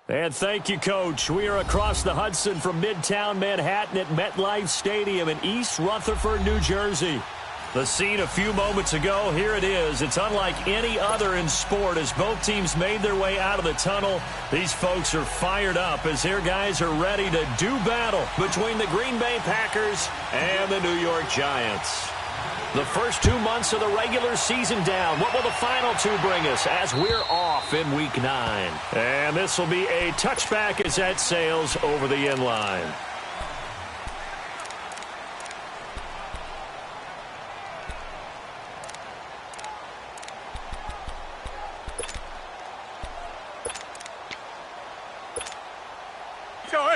And thank you, Coach. We are across the Hudson from Midtown Manhattan at MetLife Stadium in East Rutherford, New Jersey. The scene a few moments ago, here it is. It's unlike any other in sport as both teams made their way out of the tunnel. These folks are fired up as their guys are ready to do battle between the Green Bay Packers and the New York Giants. The first 2 months of the regular season down. What will the final two bring us as we're off in Week 9? And this will be a touchback as that sails over the end line.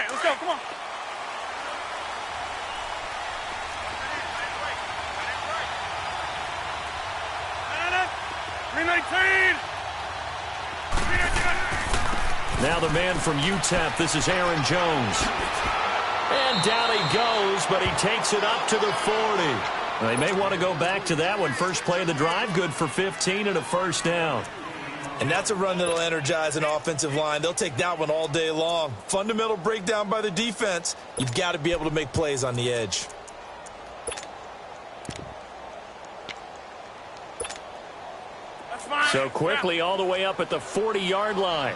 Let's go, come on. Now the man from UTEP, this is Aaron Jones. And down he goes, but he takes it up to the 40. They may want to go back to that one. First play of the drive, good for 15 and a first down. And that's a run that'll energize an offensive line. They'll take that one all day long. Fundamental breakdown by the defense. You've got to be able to make plays on the edge. So quickly all the way up at the 40-yard line.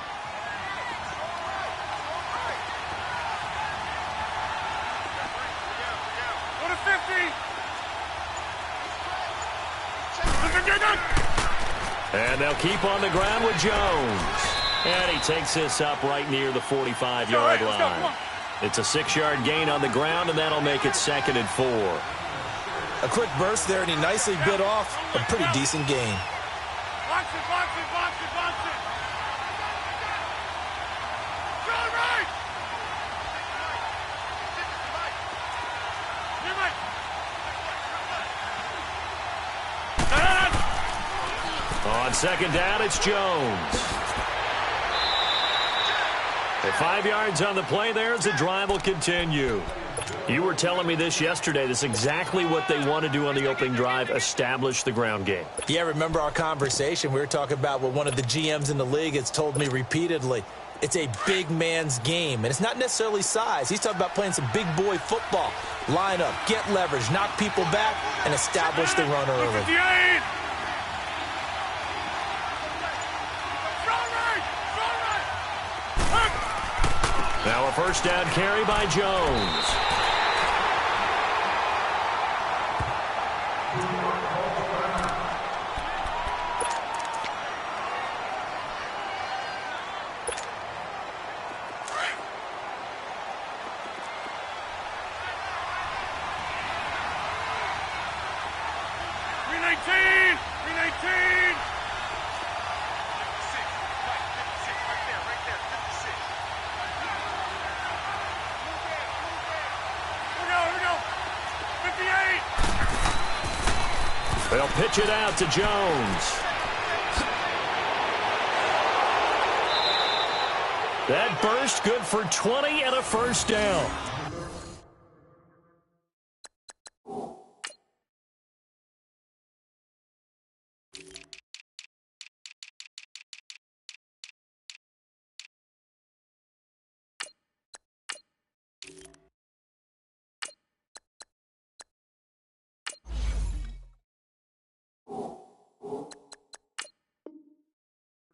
Go to 50. And they'll keep on the ground with Jones. And he takes this up right near the 45-yard line. It's a 6-yard gain on the ground, and that'll make it 2nd and 4. A quick burst there, and he nicely bit off a pretty decent gain. Box it, box it, box it, box it. Go right. On second down, it's Jones. 5 yards on the play there as the drive will continue. You were telling me this yesterday. This is exactly what they want to do on the opening drive, establish the ground game. Yeah, remember our conversation? We were talking about what one of the GMs in the league has told me repeatedly. It's a big man's game, and it's not necessarily size. He's talking about playing some big boy football. Line up, get leverage, knock people back, and establish the run early. Now a first down carry by Jones. They'll pitch it out to Jones. That burst good for 20 and a first down.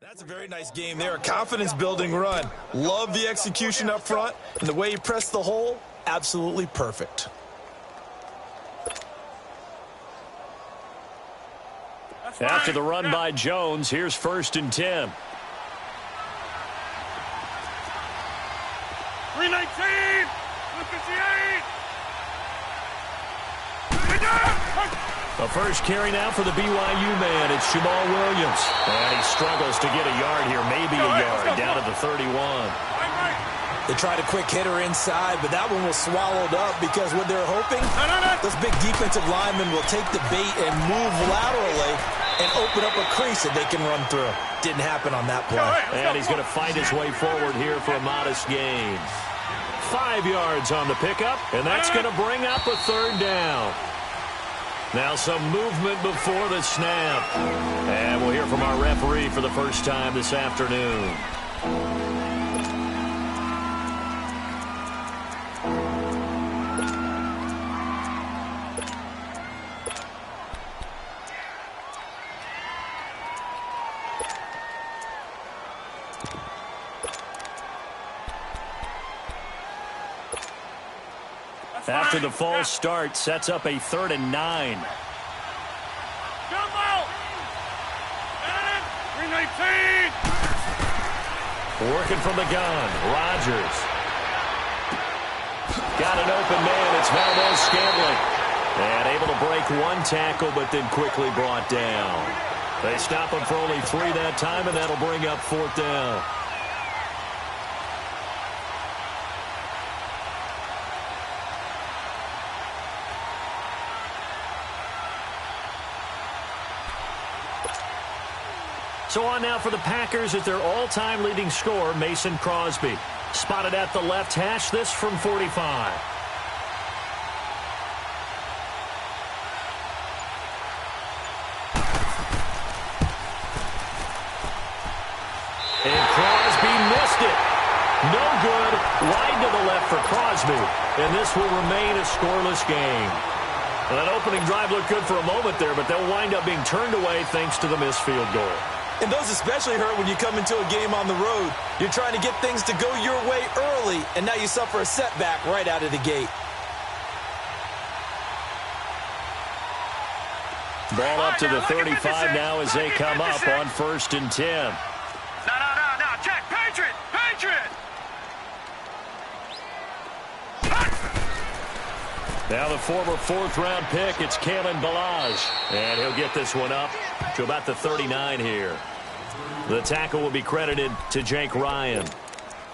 That's a very nice game there. A confidence-building run. Love the execution up front, and the way he pressed the hole, absolutely perfect. After the run by Jones, here's 1st and 10. 319, 58. The first carry now for the BYU man. It's Jamal Williams. And he struggles to get a yard here, maybe a yard, down at the 31. They tried a quick hitter inside, but that one was swallowed up because what they're hoping, those big defensive linemen will take the bait and move laterally and open up a crease that they can run through. Didn't happen on that play. And he's going to fight his way forward here for a modest gain. 5 yards on the pickup, and that's going to bring up a 3rd down. Now some movement before the snap. And we'll hear from our referee for the first time this afternoon. After the false start, sets up a 3rd and 9. Jump out! 319! Working from the gun, Rodgers. Got an open man, it's Valdez-Scantling. And able to break one tackle, but then quickly brought down. They stop him for only 3 that time, and that'll bring up 4th down. So on now for the Packers at their all-time leading scorer, Mason Crosby. Spotted at the left hash, this from 45. And Crosby missed it. No good. Wide to the left for Crosby. And this will remain a scoreless game. Well, that opening drive looked good for a moment there, but they'll wind up being turned away thanks to the missed field goal. And those especially hurt when you come into a game on the road. You're trying to get things to go your way early, and now you suffer a setback right out of the gate. Ball up to the 35 now as they come up on 1st and 10. No, check, Patriot! Now the former 4th-round pick, it's Kalen Ballage. And he'll get this one up to about the 39 here. The tackle will be credited to Jake Ryan.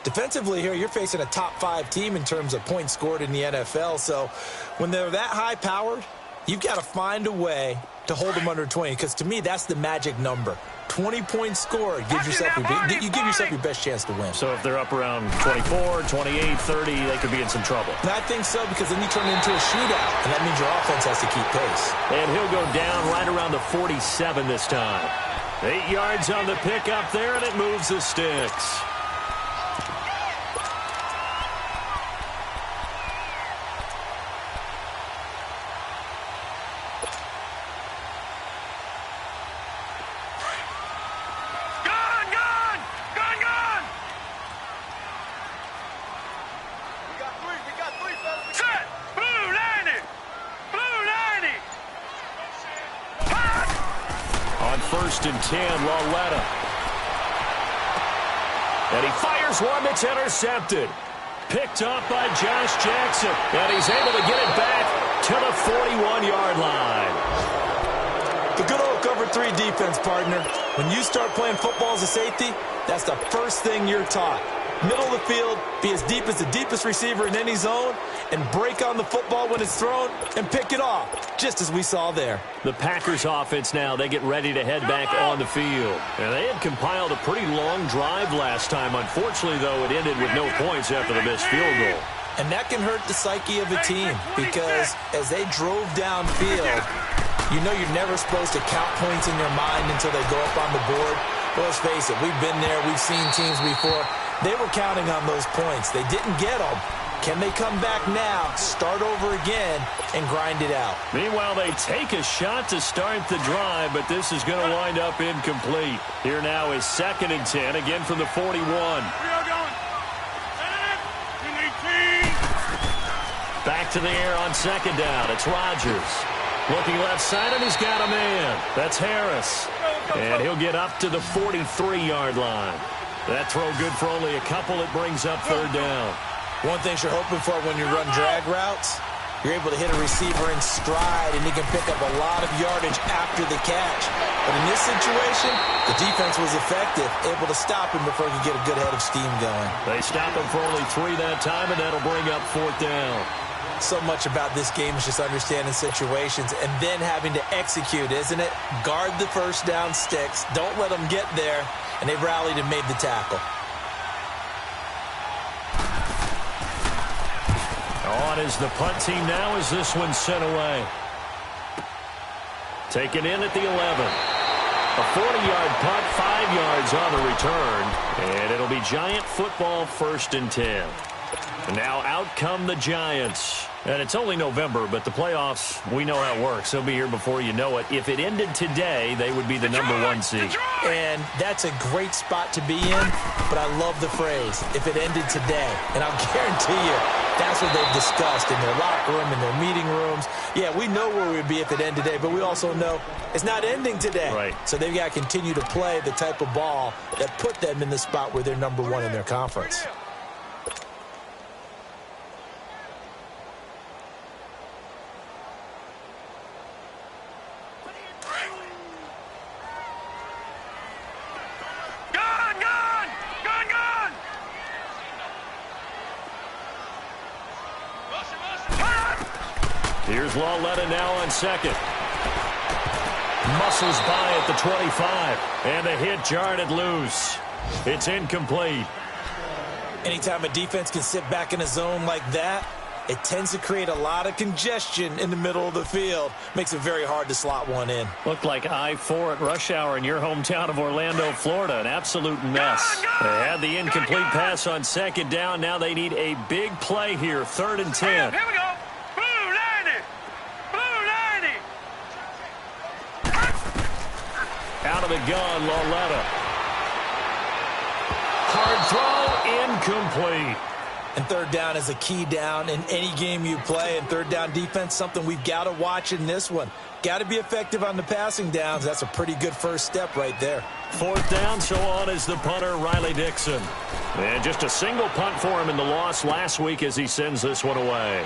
Defensively here, you're facing a top 5 team in terms of points scored in the NFL. So when they're that high-powered, you've got to find a way to hold them under 20. Because to me, that's the magic number. 20 points scored gives yourself you give yourself your best chance to win. So if they're up around 24, 28, 30, they could be in some trouble. And I think so, because then you turn it into a shootout, and that means your offense has to keep pace. And he'll go down right around the 47 this time. 8 yards on the pickup there, and it moves the sticks. On 1st and 10, Lawletta. And he fires one that's intercepted. Picked up by Josh Jackson. And he's able to get it back to the 41-yard line. The good old cover 3 defense, partner. When you start playing football as a safety, that's the first thing you're taught. Middle of the field, be as deep as the deepest receiver in any zone, and break on the football when it's thrown and pick it off, just as we saw there. The Packers offense now, they get ready to head back on the field. And they had compiled a pretty long drive last time. Unfortunately, though, it ended with no points after the missed field goal. And that can hurt the psyche of a team, because as they drove downfield, you know you're never supposed to count points in your mind until they go up on the board. Well, let's face it, we've been there, we've seen teams before. They were counting on those points. They didn't get them. Can they come back now, start over again, and grind it out? Meanwhile, they take a shot to start the drive, but this is going to wind up incomplete. Here now is 2nd and 10, again from the 41. Back to the air on 2nd down. It's Rodgers. Looking left side, and he's got a man. That's Harris. And he'll get up to the 43-yard line. That throw good for only a couple. It brings up 3rd down. One thing you're hoping for when you run drag routes, you're able to hit a receiver in stride, and he can pick up a lot of yardage after the catch. But in this situation, the defense was effective, able to stop him before he could get a good head of steam going. They stop him for only 3 that time, and that'll bring up 4th down. So much about this game is just understanding situations and then having to execute, isn't it? Guard the first down sticks. Don't let them get there. And they've rallied and made the tackle. On is the punt team now as this one's sent away. Taken in at the 11. A 40-yard punt, 5 yards on the return. And it'll be Giant football 1st and 10. And now out come the Giants. And it's only November, but the playoffs, we know how it works. They'll be here before you know it. If it ended today, they would be the #1 seed. And that's a great spot to be in, but I love the phrase, if it ended today. And I'll guarantee you, that's what they've discussed in their locker room, in their meeting rooms. Yeah, we know where we'd be if it ended today, but we also know it's not ending today. Right. So they've got to continue to play the type of ball that put them in the spot where they're #1 in their conference. Here's Lawletta now on second. Muscles by at the 25. And the hit jarred it loose. It's incomplete. Anytime a defense can sit back in a zone like that, it tends to create a lot of congestion in the middle of the field. Makes it very hard to slot one in. Looked like I-4 at rush hour in your hometown of Orlando, Florida. An absolute mess. They had the incomplete pass on second down. Now they need a big play here. 3rd and 10. Here we go. Out of the gun, Lawletta. Hard throw, incomplete. And 3rd down is a key down in any game you play. And 3rd down defense, something we've got to watch in this one. Got to be effective on the passing downs. That's a pretty good first step right there. 4th down, so on is the punter, Riley Dixon. And just a single punt for him in the loss last week as he sends this one away.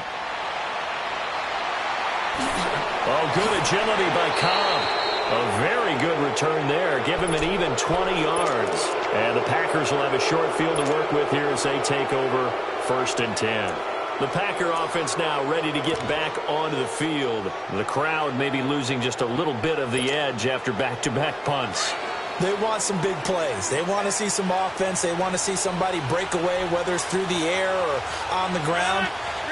Oh, good agility by Cobb. A very good return there. Give him an even 20 yards. And the Packers will have a short field to work with here as they take over 1st and 10. The Packer offense now ready to get back onto the field. The crowd may be losing just a little bit of the edge after back-to-back punts. They want some big plays. They want to see some offense. They want to see somebody break away, whether it's through the air or on the ground.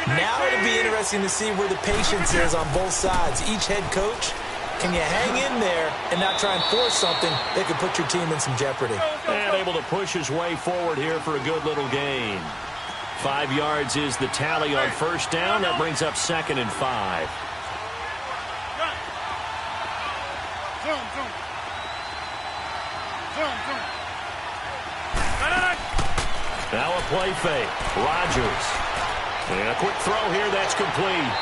Now it'll be interesting to see where the patience is on both sides. Each head coach, can you hang in there and not try and force something that could put your team in some jeopardy? And able to push his way forward here for a good little gain. 5 yards is the tally on 1st down. That brings up 2nd and 5. Now a play fake. Rodgers. And a quick throw here that's complete.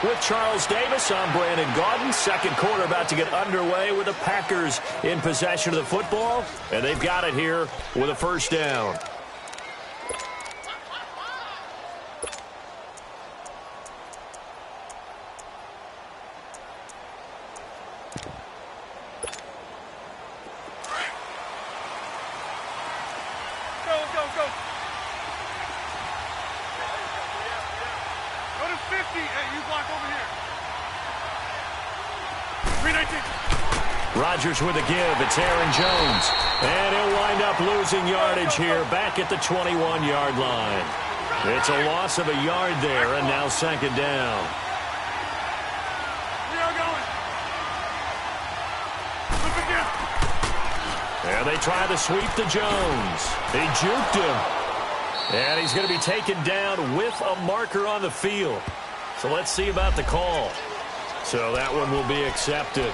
With Charles Davis, I'm Brandon Gaudin. 2nd quarter about to get underway with the Packers in possession of the football. And they've got it here with a 1st down. Rodgers with a give. It's Aaron Jones. And he'll wind up losing yardage here back at the 21-yard line. It's a loss of a yard there, and now 2nd down. And they try to sweep to Jones. He juked him. And he's going to be taken down with a marker on the field. So let's see about the call. So that one will be accepted.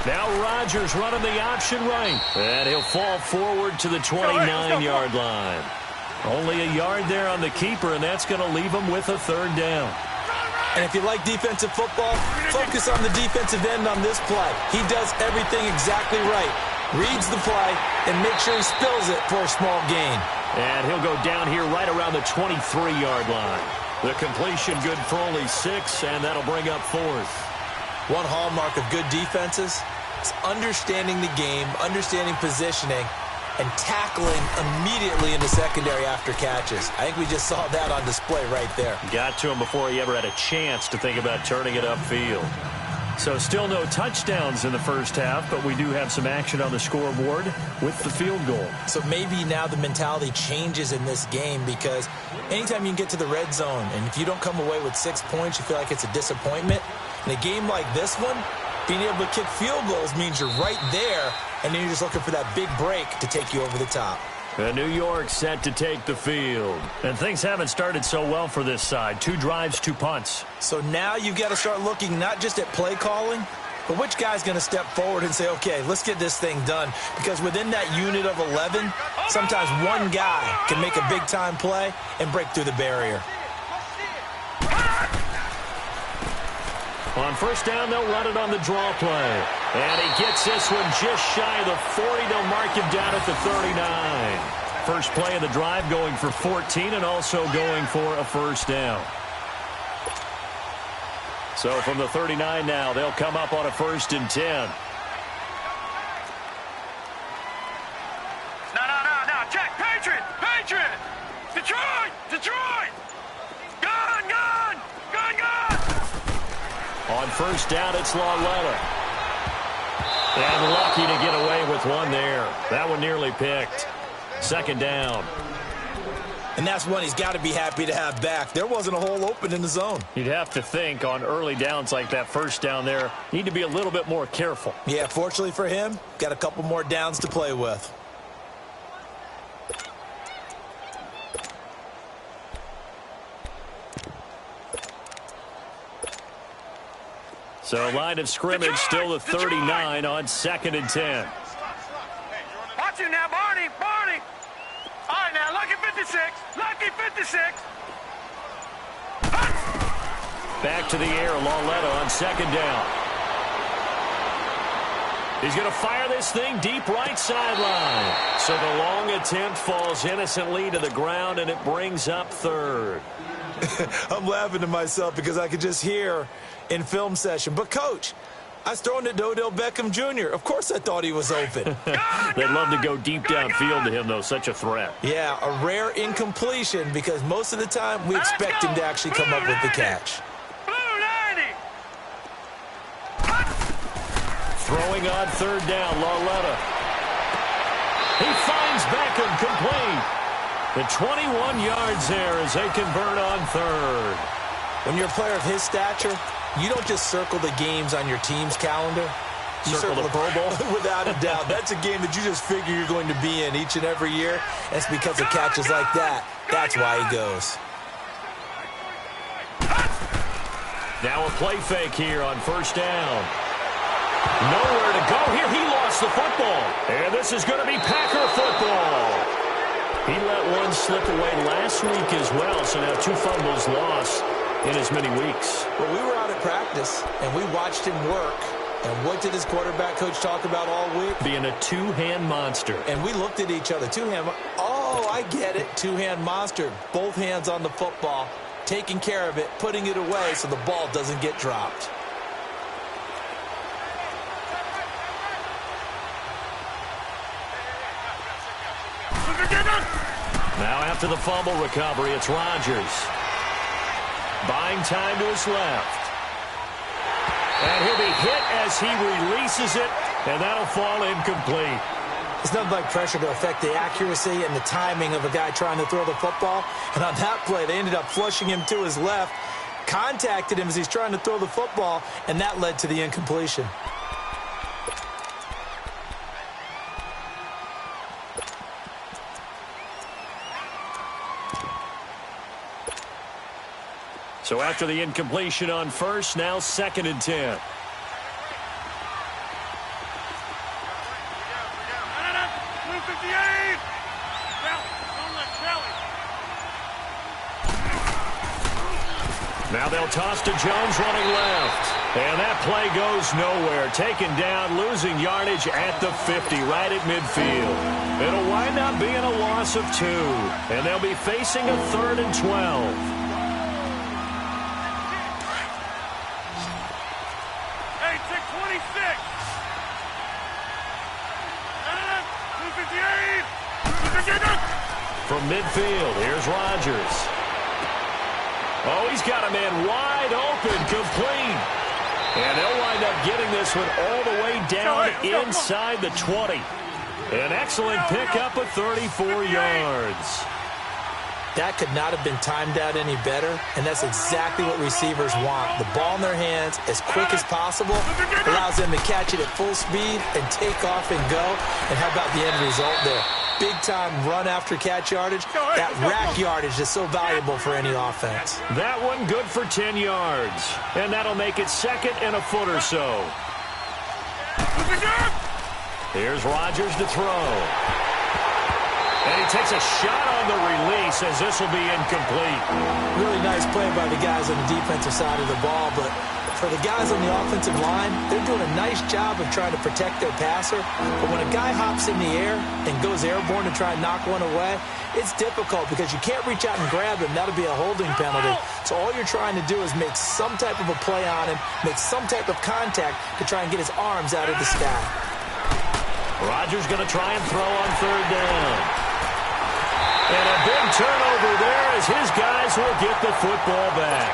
Now Rodgers running the option right. And he'll fall forward to the 29-yard line. Only a yard there on the keeper, and that's going to leave him with a 3rd down. And if you like defensive football, focus on the defensive end on this play. He does everything exactly right. Reads the play and makes sure he spills it for a small gain. And he'll go down here right around the 23-yard line. The completion good for only 6, and that'll bring up 4th. One hallmark of good defenses, It's understanding the game, understanding positioning, and tackling immediately in the secondary after catches. I think we just saw that on display right there. Got to him before he ever had a chance to think about turning it upfield. So still no touchdowns in the first half, but we do have some action on the scoreboard with the field goal. So maybe now the mentality changes in this game, because anytime you can get to the red zone, and if you don't come away with 6 points, you feel like it's a disappointment. In a game like this one, being able to kick field goals means you're right there, and then you're just looking for that big break to take you over the top. And New York set to take the field. And things haven't started so well for this side. 2 drives, 2 punts. So now you've got to start looking not just at play calling, but which guy's going to step forward and say, okay, let's get this thing done. Because within that unit of 11, sometimes one guy can make a big-time play and break through the barrier. On first down, they'll run it on the draw play. And he gets this one just shy of the 40. They'll mark him down at the 39. First play of the drive, going for 14 and also going for a first down. So from the 39 now, they'll come up on a 1st and 10. No. Check. Patriot. Detroit. Gun. On first down, it's Lawletta. And lucky to get away with one there. That one nearly picked. 2nd down. And that's one he's got to be happy to have back. There wasn't a hole open in the zone. You'd have to think on early downs like that first down there, need to be a little bit more careful. Yeah, fortunately for him, got a couple more downs to play with. So line of scrimmage still the 39 on 2nd and 10. Watch you now, Barney. All right, now, lucky 56. Back to the air, Lawletta on 2nd down. He's going to fire this thing deep right sideline. So the long attempt falls innocently to the ground, and it brings up 3rd. I'm laughing to myself because I could just hear in film session, but Coach, I was throwing to Odell Beckham Jr. Of course I thought he was open. They'd love to go deep downfield to him, though. Such a threat. Yeah, a rare incompletion because most of the time we expect him to actually come up with the catch. Throwing on 3rd down, Lawletta. He finds Beckham complete. The 21 yards there as they convert on 3rd. When you're a player of his stature, you don't just circle the games on your team's calendar. You circle the Pro Bowl. Without a doubt. That's a game that you just figure you're going to be in each and every year. And it's because of catches like that. That's why he goes. Now a play fake here on 1st down. Nowhere to go here. He lost the football. And this is going to be Packer football. He let one slip away last week as well, so now 2 fumbles lost in as many weeks. Well, we were out at practice, and we watched him work. And what did his quarterback coach talk about all week? Being a 2-hand monster. And we looked at each other. 2-hand. Oh, I get it. 2-hand monster. Both hands on the football, taking care of it, putting it away so the ball doesn't get dropped. Now after the fumble recovery, it's Rodgers. Buying time to his left. And he'll be hit as he releases it, and that'll fall incomplete. It's nothing like pressure to affect the accuracy and the timing of a guy trying to throw the football. And on that play, they ended up flushing him to his left, contacted him as he's trying to throw the football, and that led to the incompletion. So after the incompletion on 1st, now 2nd and 10. Now they'll toss to Jones running left. And that play goes nowhere. Taken down, losing yardage at the 50, right at midfield. It'll wind up being a loss of 2. And they'll be facing a 3rd and 12. from midfield. Here's Rodgers. Oh, he's got a man wide open, complete. And they'll wind up getting this one all the way down inside the 20. An excellent pickup of 34 yards. That could not have been timed out any better, and that's exactly what receivers want. The ball in their hands as quick as possible allows them to catch it at full speed and take off and go. And how about the end result there? Big-time run-after-catch yardage. That rack yardage is so valuable for any offense. That one good for 10 yards, and that'll make it second and a foot or so. Here's Rodgers to throw. And he takes a shot on the release as this will be incomplete. Really nice play by the guys on the defensive side of the ball, but for the guys on the offensive line, they're doing a nice job of trying to protect their passer. But when a guy hops in the air and goes airborne to try and knock one away, it's difficult because you can't reach out and grab him. That'll be a holding penalty. So all you're trying to do is make some type of a play on him, make some type of contact to try and get his arms out of the sky. Rodgers going to try and throw on third down. And a big turnover there as his guys will get the football back.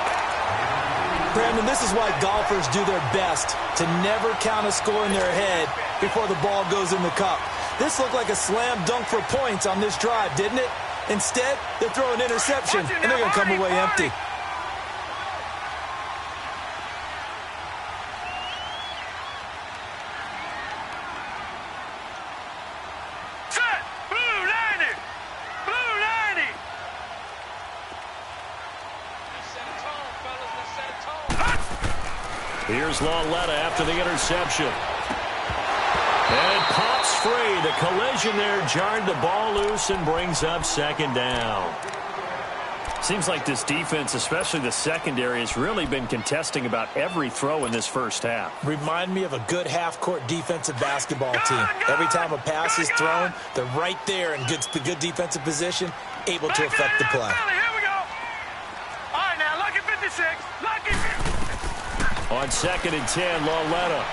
Brandon, this is why golfers do their best to never count a score in their head before the ball goes in the cup. This looked like a slam dunk for points on this drive, didn't it? Instead, they're throwing interception, and they're going to come away empty. Here's Loletta after the interception. And it pops free. The collision there jarred the ball loose and brings up second down. Seems like this defense, especially the secondary, has really been contesting about every throw in this first half. Remind me of a good half-court defensive basketball team. Every time a pass is thrown, they're right there in good defensive position, able to affect the play. Here we go. All right, now, lucky 56. Lucky 56. On second and 10, Loletta.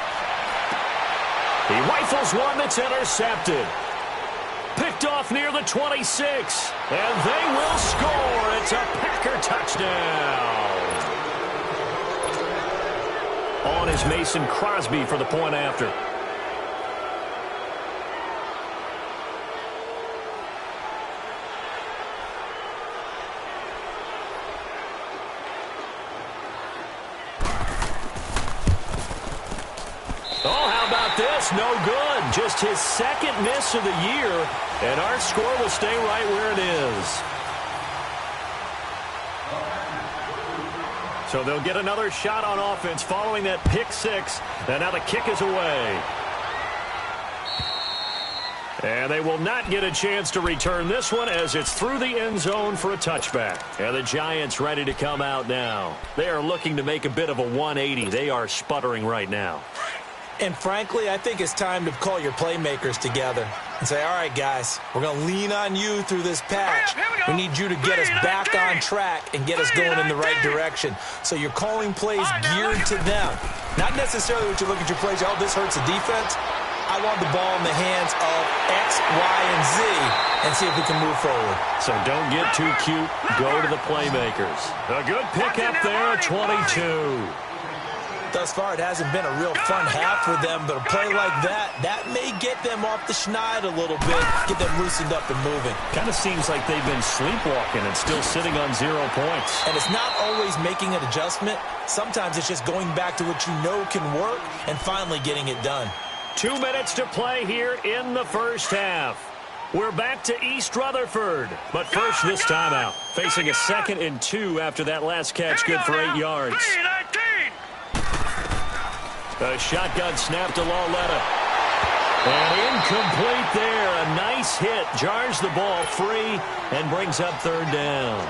He rifles one that's intercepted. Picked off near the 26. And they will score. It's a Packer touchdown. On is Mason Crosby for the point after. This no good. Just his second miss of the year, and our score will stay right where it is. So they'll get another shot on offense following that pick six, and now the kick is away. And they will not get a chance to return this one as it's through the end zone for a touchback. And the Giants ready to come out now. They are looking to make a bit of a 180. They are sputtering right now. And frankly, I think it's time to call your playmakers together and say, all right, guys, we're going to lean on you through this patch. We need you to get us back on track and get us going in the right direction. So you're calling plays geared to them. Not necessarily what you look at your plays, oh, this hurts the defense. I want the ball in the hands of X, Y, and Z and see if we can move forward. So don't get too cute. Go to the playmakers. A good pickup there at 22. Thus far, it hasn't been a real fun half for them, but a play like that may get them off the schneid a little bit, get them loosened up and moving. Kind of seems like they've been sleepwalking and still sitting on 0 points. And it's not always making an adjustment. Sometimes it's just going back to what you know can work and finally getting it done. 2 minutes to play here in the first half. We're back to East Rutherford, but first this timeout. Facing a 2nd and 2 after that last catch, good for 8 yards. A shotgun snap to Loletta. And incomplete there. A nice hit. Jars the ball free and brings up 3rd down.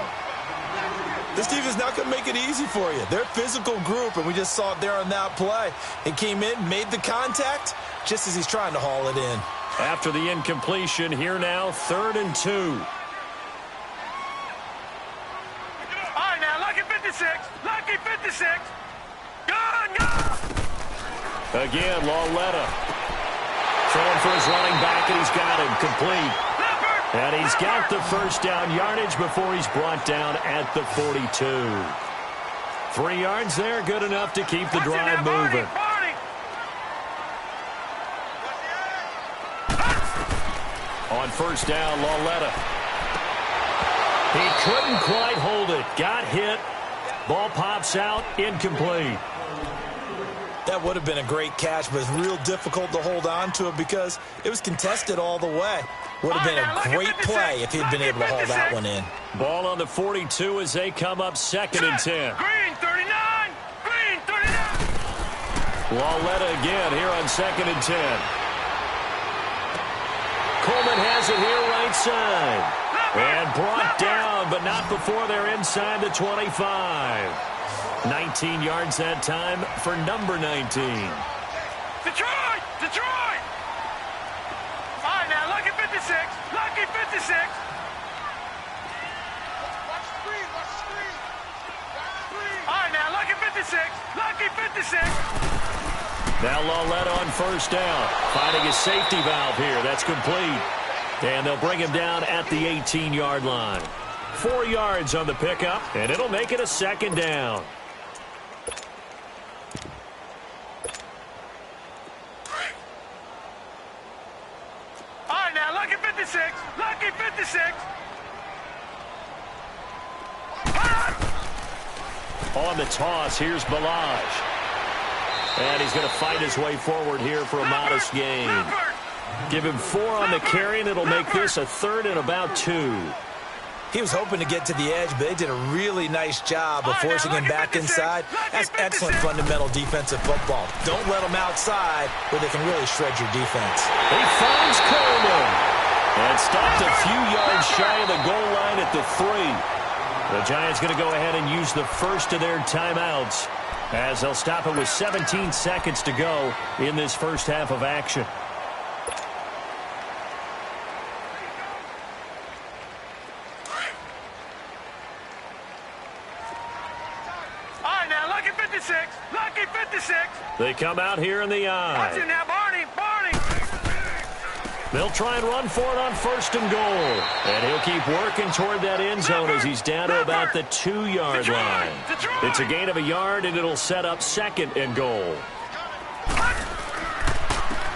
This team is not going to make it easy for you. They're a physical group, and we just saw it there on that play. It came in, made the contact, just as he's trying to haul it in. After the incompletion, here now, 3rd and 2. All right, now, lucky 56. Lucky 56. Gun! Again, Loletta. Throwing for his running back, and he's got him complete. And he's got the first down yardage before he's brought down at the 42. 3 yards there, good enough to keep the drive moving. On first down, Lauletta. He couldn't quite hold it. Got hit. Ball pops out, incomplete. That would have been a great catch, but it's real difficult to hold on to it because it was contested all the way. Would have been a great play if he'd been able to hold that one in. Ball on the 42 as they come up 2nd and 10. Green 39! Green 39! Lauletta again here on 2nd and 10. Coleman has it here right side. And brought down, but not before they're inside the 25. 19 yards that time for number 19. Detroit! Detroit! All right, now, lucky 56. Lucky 56. Watch the screen. Watch the screen. All right, now, lucky 56. Lucky 56. Now Lauletta on first down. Finding a safety valve here. That's complete. And they'll bring him down at the 18-yard line. 4 yards on the pickup, and it'll make it a 2nd down. All right, now, lucky 56. Lucky 56. On the toss, here's Balaj. And he's going to fight his way forward here for a modest gain. Give him 4 on the carry, and it'll make this a 3rd and about 2. He was hoping to get to the edge, but they did a really nice job of forcing him back inside. That's excellent fundamental defensive football. Don't let them outside where they can really shred your defense. He finds Coleman. And stopped a few yards shy of the goal line at the 3. The Giants going to go ahead and use the first of their timeouts as they'll stop it with 17 seconds to go in this first half of action. All right, now, lucky 56. Lucky 56. They come out here in the Watch eye. it now, Barney. Barney. They'll try and run for it on 1st and goal. And he'll keep working toward that end zone as he's down to about the 2-yard line. It's a gain of a yard, and it'll set up 2nd and goal.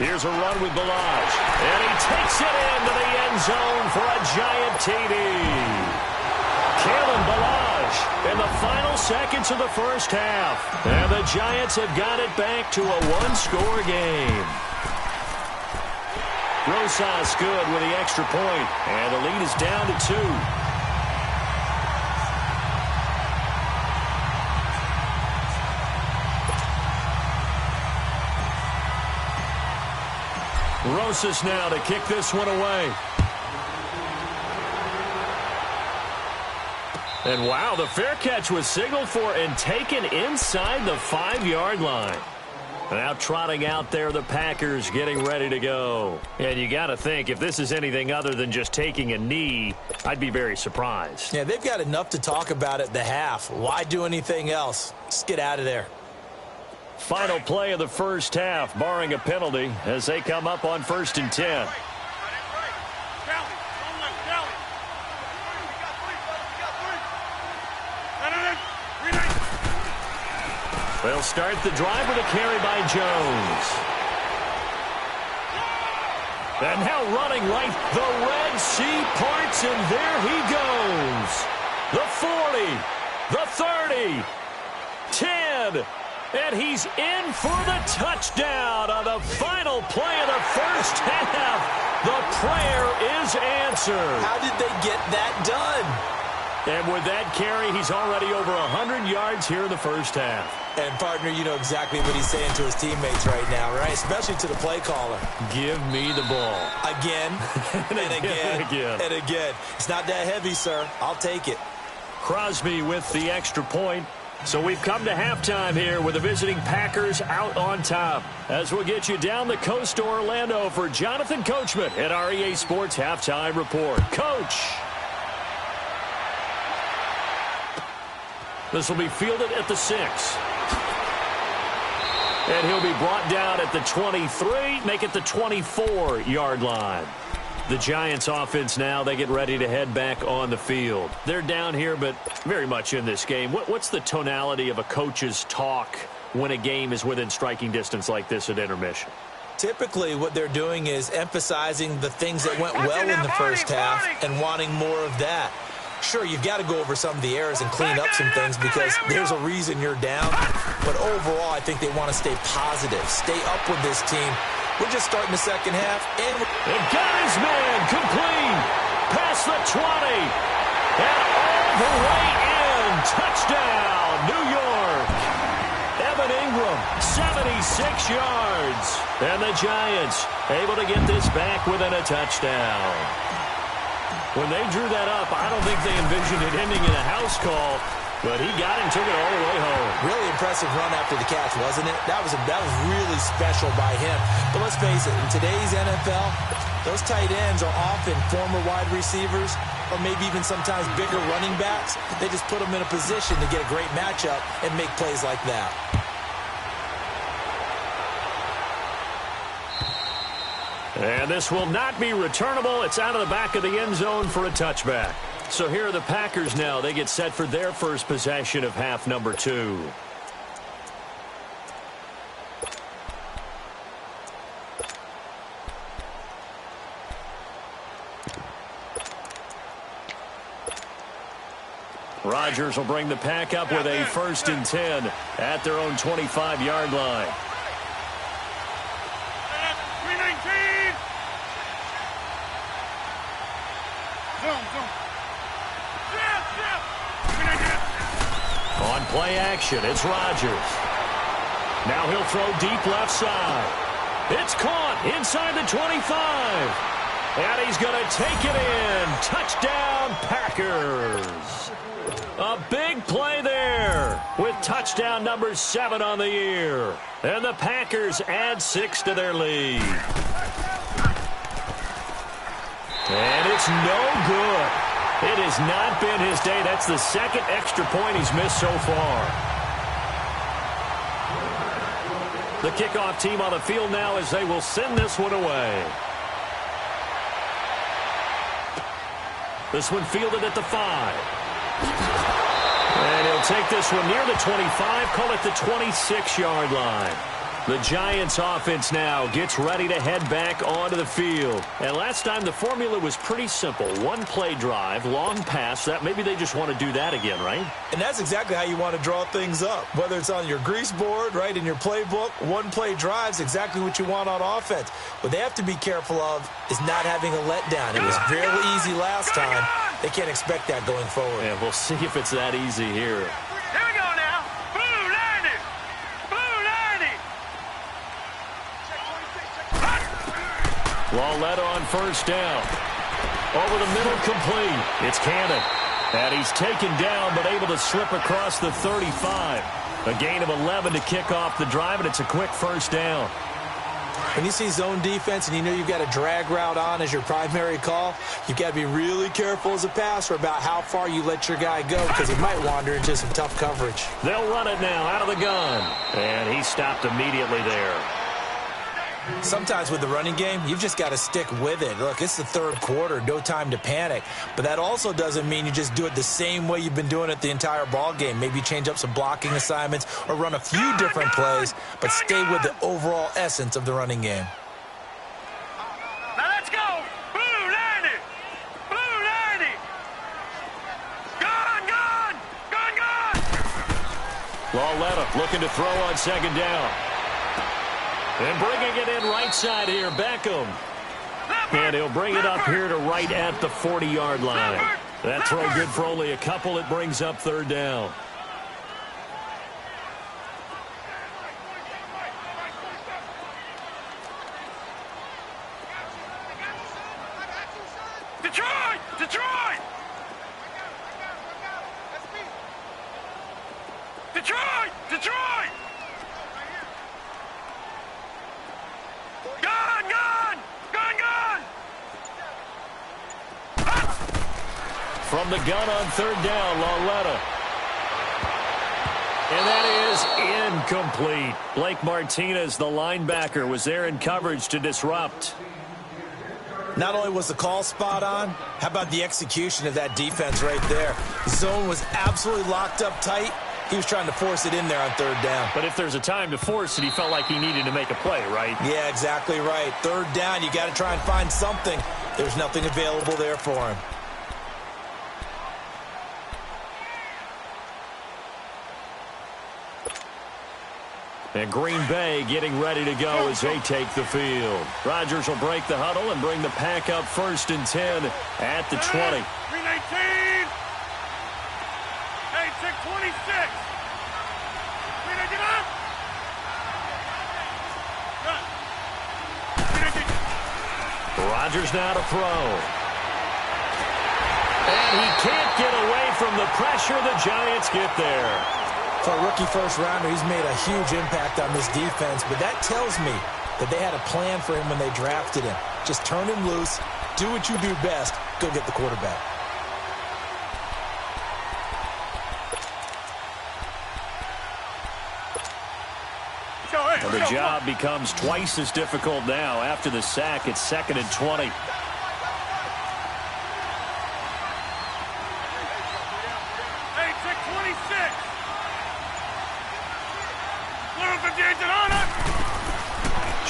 Here's a run with Balaj. And he takes it into the end zone for a giant TD. Kalen Balaj in the final seconds of the first half. And the Giants have got it back to a 1-score game. Rosas good with the extra point, and the lead is down to 2. Rosas now to kick this one away. And wow, the fair catch was signaled for and taken inside the 5-yard line. Now trotting out there, the Packers getting ready to go. And you got to think, if this is anything other than just taking a knee, I'd be very surprised. Yeah, they've got enough to talk about at the half. Why do anything else? Just get out of there. Final play of the first half, barring a penalty, as they come up on 1st and 10. They'll start the drive with a carry by Jones. And now running right, the Red Sea parts, and there he goes. The 40, the 30, 10, and he's in for the touchdown on the final play of the first half. The prayer is answered. How did they get that done? And with that carry, he's already over 100 yards here in the first half. And, partner, you know exactly what he's saying to his teammates right now, right? Especially to the play caller. Give me the ball. Again, and again, and again. and again. It's not that heavy, sir. I'll take it. Crosby with the extra point. So we've come to halftime here with the visiting Packers out on top. As we'll get you down the coast to Orlando for Jonathan Coachman at our EA Sports Halftime Report. Coach! This will be fielded at the 6. And he'll be brought down at the 23, make it the 24-yard line. The Giants offense now, they get ready to head back on the field. They're down here, but very much in this game. What's the tonality of a coach's talk when a game is within striking distance like this at intermission? Typically, what they're doing is emphasizing the things that went well in the first half and wanting more of that. Sure, you've got to go over some of the errors and clean up some things because there's a reason you're down. But overall, I think they want to stay positive, stay up with this team. We're just starting the second half. And got his man complete. Past the 20. And all the way in. Touchdown, New York. Evan Ingram, 76 yards. And the Giants able to get this back within a touchdown. When they drew that up, I don't think they envisioned it ending in a house call, but he got and took it all the way home. Really impressive run after the catch, wasn't it? That was really special by him. But let's face it, in today's NFL, those tight ends are often former wide receivers or maybe even sometimes bigger running backs. They just put them in a position to get a great matchup and make plays like that. And this will not be returnable. It's out of the back of the end zone for a touchback. So here are the Packers now. They get set for their first possession of half number 2. Rodgers will bring the pack up with a 1st and 10 at their own 25-yard line. On play action, it's Rodgers. Now he'll throw deep left side. It's caught inside the 25. And he's going to take it in. Touchdown, Packers. A big play there with touchdown number 7 on the year. And the Packers add 6 to their lead. And it's no good. It has not been his day. That's the second extra point he's missed so far. The kickoff team on the field now as they will send this one away. This one fielded at the 5. And he'll take this one near the 25, call it the 26-yard line. The Giants offense now gets ready to head back onto the field. And last time the formula was pretty simple. One play drive, long pass. That maybe they just want to do that again, right? And that's exactly how you want to draw things up. Whether it's on your grease board, right, in your playbook, one play drive's exactly what you want on offense. What they have to be careful of is not having a letdown. It was fairly easy last time. They can't expect that going forward. Yeah, we'll see if it's that easy here. Here we go now. Blue 90. Blue 90. Lalletta on 1st down. Over the middle, complete. It's Cannon. And he's taken down, but able to slip across the 35. A gain of 11 to kick off the drive, and it's a quick 1st down. When you see zone defense and you know you've got a drag route on as your primary call, you've got to be really careful as a passer about how far you let your guy go because he might wander into some tough coverage. They'll run it now out of the gun. And he stopped immediately there. Sometimes with the running game, you've just got to stick with it. Look, it's the 3rd quarter, no time to panic. But that also doesn't mean you just do it the same way you've been doing it the entire ball game. Maybe change up some blocking assignments or run a few different plays, but stay with the overall essence of the running game. Now let's go. Blue 90. Blue 90. Gone, gone. Gone, gone. Lalletta looking to throw on 2nd down. And bringing it in right side here, Beckham. And he'll bring it up here to right at the 40-yard line. That throw good for only a couple. It brings up 3rd down. Detroit! Detroit! Detroit! Detroit! Gone! Gone! Gone! Gone! From the gun on 3rd down, Lalletta. And that is incomplete. Blake Martinez, the linebacker, was there in coverage to disrupt. Not only was the call spot on, how about the execution of that defense right there? The zone was absolutely locked up tight. He was trying to force it in there on third down. But if there's a time to force it, he felt like he needed to make a play, right? Yeah, exactly right. Third down, you got to try and find something. There's nothing available there for him. And Green Bay getting ready to go as they take the field. Rodgers will break the huddle and bring the pack up 1st and 10 at the 20. 319. Hey, 626. 319 up. Rodgers now to throw. And he can't get away from the pressure. The Giants get there. For a rookie first-rounder, he's made a huge impact on this defense, but that tells me that they had a plan for him when they drafted him. Just turn him loose, do what you do best, go get the quarterback. And the job becomes twice as difficult now. After the sack, it's 2nd and 20.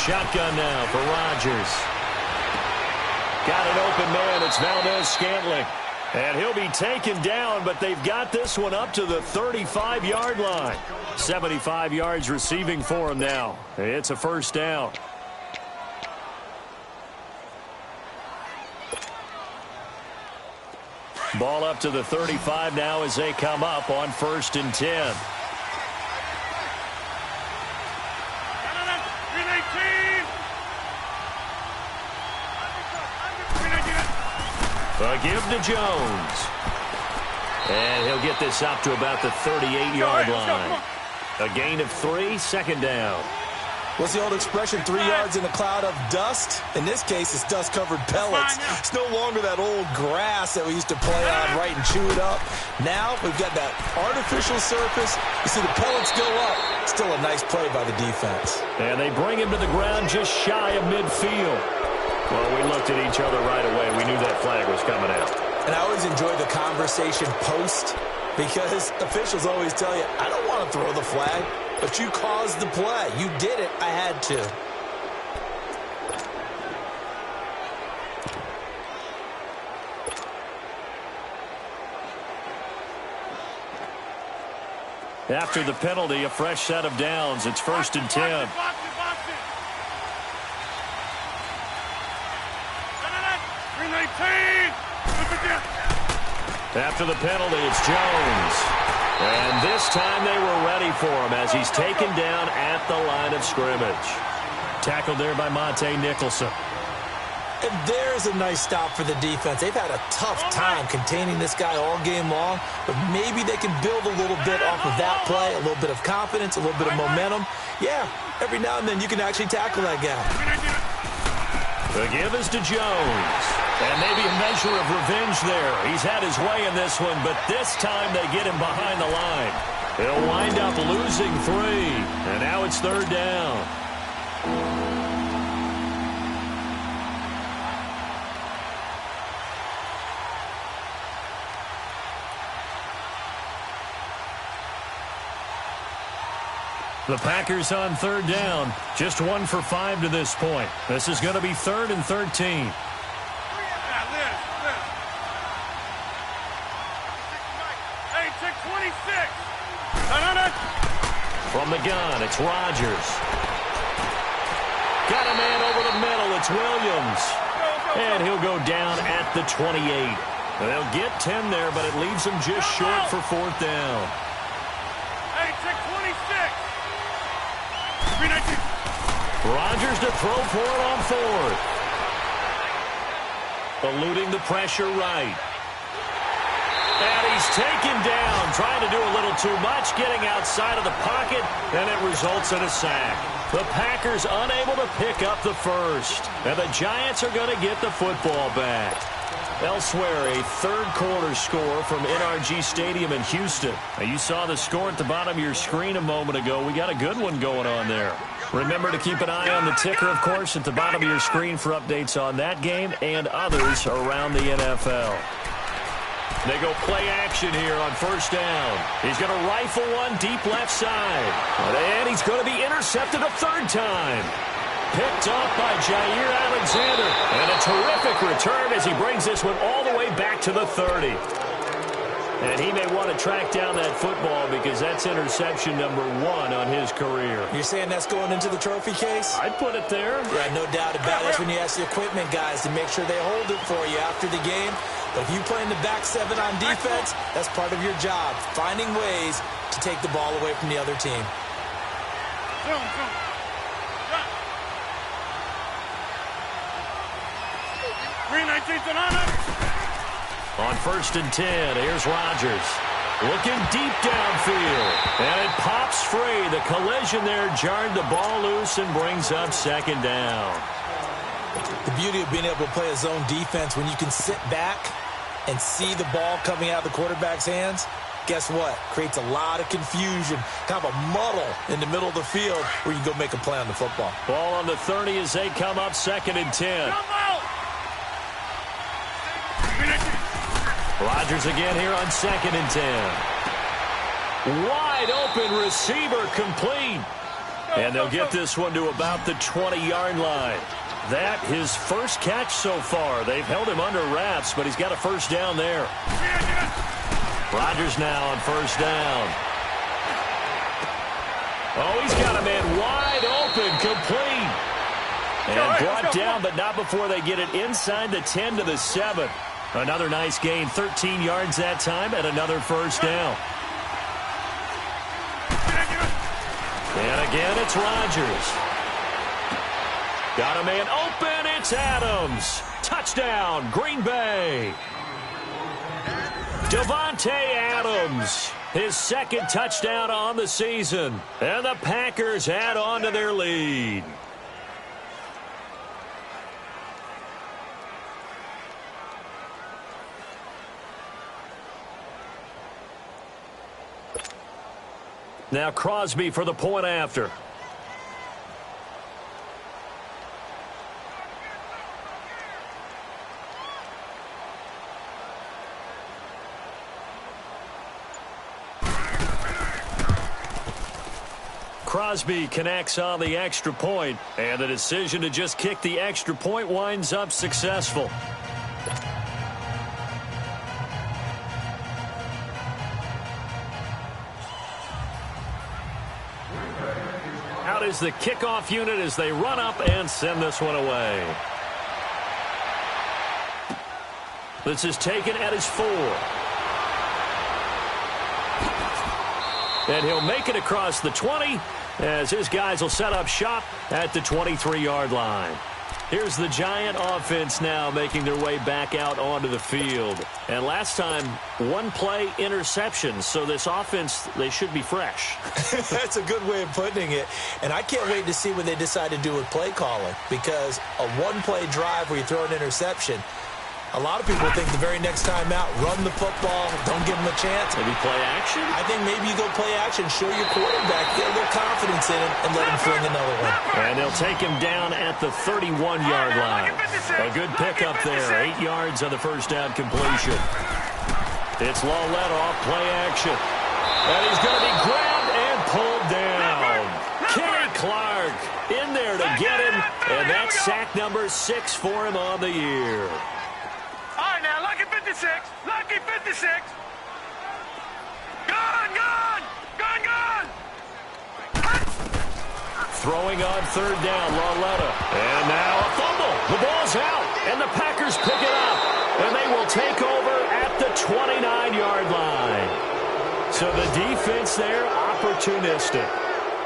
Shotgun now for Rodgers. Got an open man. It's Valdez-Scantling. And he'll be taken down, but they've got this one up to the 35-yard line. 75 yards receiving for him now. It's a first down. Ball up to the 35 now as they come up on 1st and 10. A give to Jones. And he'll get this up to about the 38-yard line. A gain of 3, 2nd down. What's the old expression, 3 yards in a cloud of dust? In this case, it's dust-covered pellets. It's no longer that old grass that we used to play on, right, and chew it up. Now we've got that artificial surface. You see the pellets go up. Still a nice play by the defense. And they bring him to the ground just shy of midfield. Well, we looked at each other right away. We knew that flag was coming out. And I always enjoy the conversation post because officials always tell you, I don't want to throw the flag, but you caused the play. You did it. I had to. After the penalty, a fresh set of downs. It's 1st and 10. After the penalty, it's Jones. And this time they were ready for him as he's taken down at the line of scrimmage. Tackled there by Monte Nicholson. And there's a nice stop for the defense. They've had a tough time containing this guy all game long, but maybe they can build a little bit off of that play, a little bit of confidence, a little bit of momentum. Yeah, every now and then you can actually tackle that guy. The give is to Jones. And maybe a measure of revenge there. He's had his way in this one, but this time they get him behind the line. He'll wind up losing 3. And now it's 3rd down. The Packers on 3rd down. Just 1 for 5 to this point. This is going to be 3rd and 13. From the gun, it's Rodgers. Got a man over the middle. It's Williams. And he'll go down at the 28. They'll get 10 there, but it leaves them just short for 4th down. Rodgers to throw for it on 4th. Eluding the pressure right. And he's taken down, trying to do a little too much, getting outside of the pocket, and it results in a sack. The Packers unable to pick up the first, and the Giants are going to get the football back. Elsewhere, a third-quarter score from NRG Stadium in Houston. Now, you saw the score at the bottom of your screen a moment ago. We got a good one going on there. Remember to keep an eye on the ticker, of course, at the bottom of your screen for updates on that game and others around the NFL. They go play action here on first down. He's going to rifle one deep left side. And he's going to be intercepted a third time. Picked off by Jair Alexander. And a terrific return as he brings this one all the way back to the 30. And he may want to track down that football because that's interception number 1 on his career. You're saying that's going into the trophy case? I'd put it there. Yeah, no doubt about it. That's when you ask the equipment guys to make sure they hold it for you after the game. But if you play in the back 7 on defense, that's part of your job, finding ways to take the ball away from the other team. On first and 10, here's Rodgers. Looking deep downfield. And it pops free. The collision there jarred the ball loose and brings up second down. The beauty of being able to play a zone defense when you can sit back and see the ball coming out of the quarterback's hands, guess what? Creates a lot of confusion, kind of a muddle in the middle of the field where you can go make a play on the football. Ball on the 30 as they come up second and 10. Rodgers again here on second and 10. Wide open receiver complete. And they'll get this one to about the 20-yard line. That his first catch so far. They've held him under wraps, but he's got a first down there. Rodgers now on first down. Oh, he's got a man wide open, complete. And brought down, but not before they get it inside the 10 to the 7. Another nice gain, 13 yards that time, and another first down. And again, it's Rodgers. Got a man open, it's Adams. Touchdown, Green Bay. Davante Adams, his second touchdown on the season. And the Packers add on to their lead. Now Crosby for the point after. Crosby connects on the extra point, and the decision to just kick the extra point winds up successful. Out is the kickoff unit as they run up and send this one away. This is taken at his 4. And he'll make it across the 20 as his guys will set up shop at the 23-yard line. Here's the Giant offense now making their way back out onto the field. And last time, one play interception. So this offense, they should be fresh. That's a good way of putting it. And I can't wait to see what they decide to do with play calling. Because a one-play drive where you throw an interception, a lot of people think the very next time out, run the football, don't give them a chance. Maybe play action? I think maybe you go play action, show your quarterback, get a little confidence in him, and let him fling another one. And they'll take him down at the 31-yard line. A good pickup there, 8 yards on the first down completion. It's Lolette off play action. And he's going to be grabbed and pulled down. Kenny Clark in there to get him, and that's sack number 6 for him on the year. All right, now, lucky 56. Lucky 56. Gone, gone. Gone, gone. Throwing on third down, Loletta. And now a fumble. The ball's out, and the Packers pick it up. And they will take over at the 29-yard line. So the defense there, opportunistic.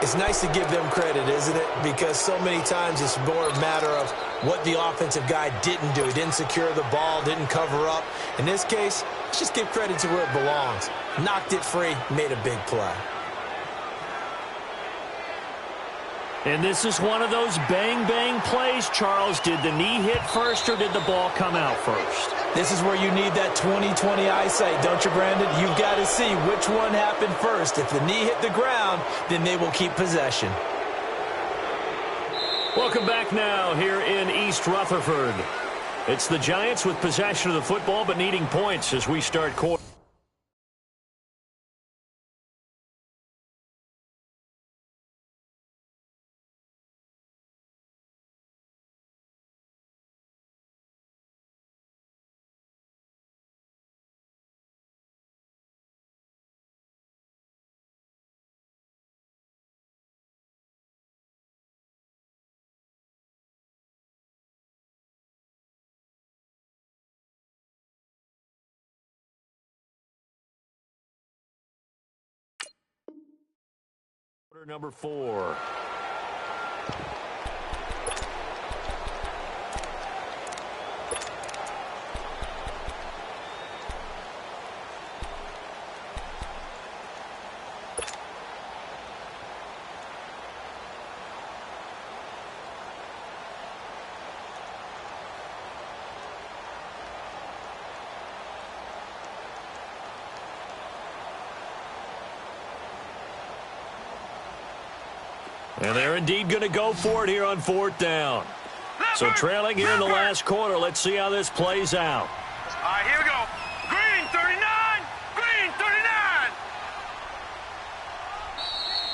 It's nice to give them credit, isn't it? Because so many times it's more a matter of what the offensive guy didn't do. He didn't secure the ball, didn't cover up. In this case, let's just give credit to where it belongs. Knocked it free, made a big play. And this is one of those bang-bang plays, Charles. Did the knee hit first or did the ball come out first? This is where you need that 20/20 eyesight, don't you, Brandon? You've got to see which one happened first. If the knee hit the ground, then they will keep possession. Welcome back now here in East Rutherford. It's the Giants with possession of the football but needing points as we start quarter. Quarter number 4. And they're indeed going to go for it here on 4th down. So trailing here in the last quarter. Let's see how this plays out. All right, here we go. Green 39. Green 39.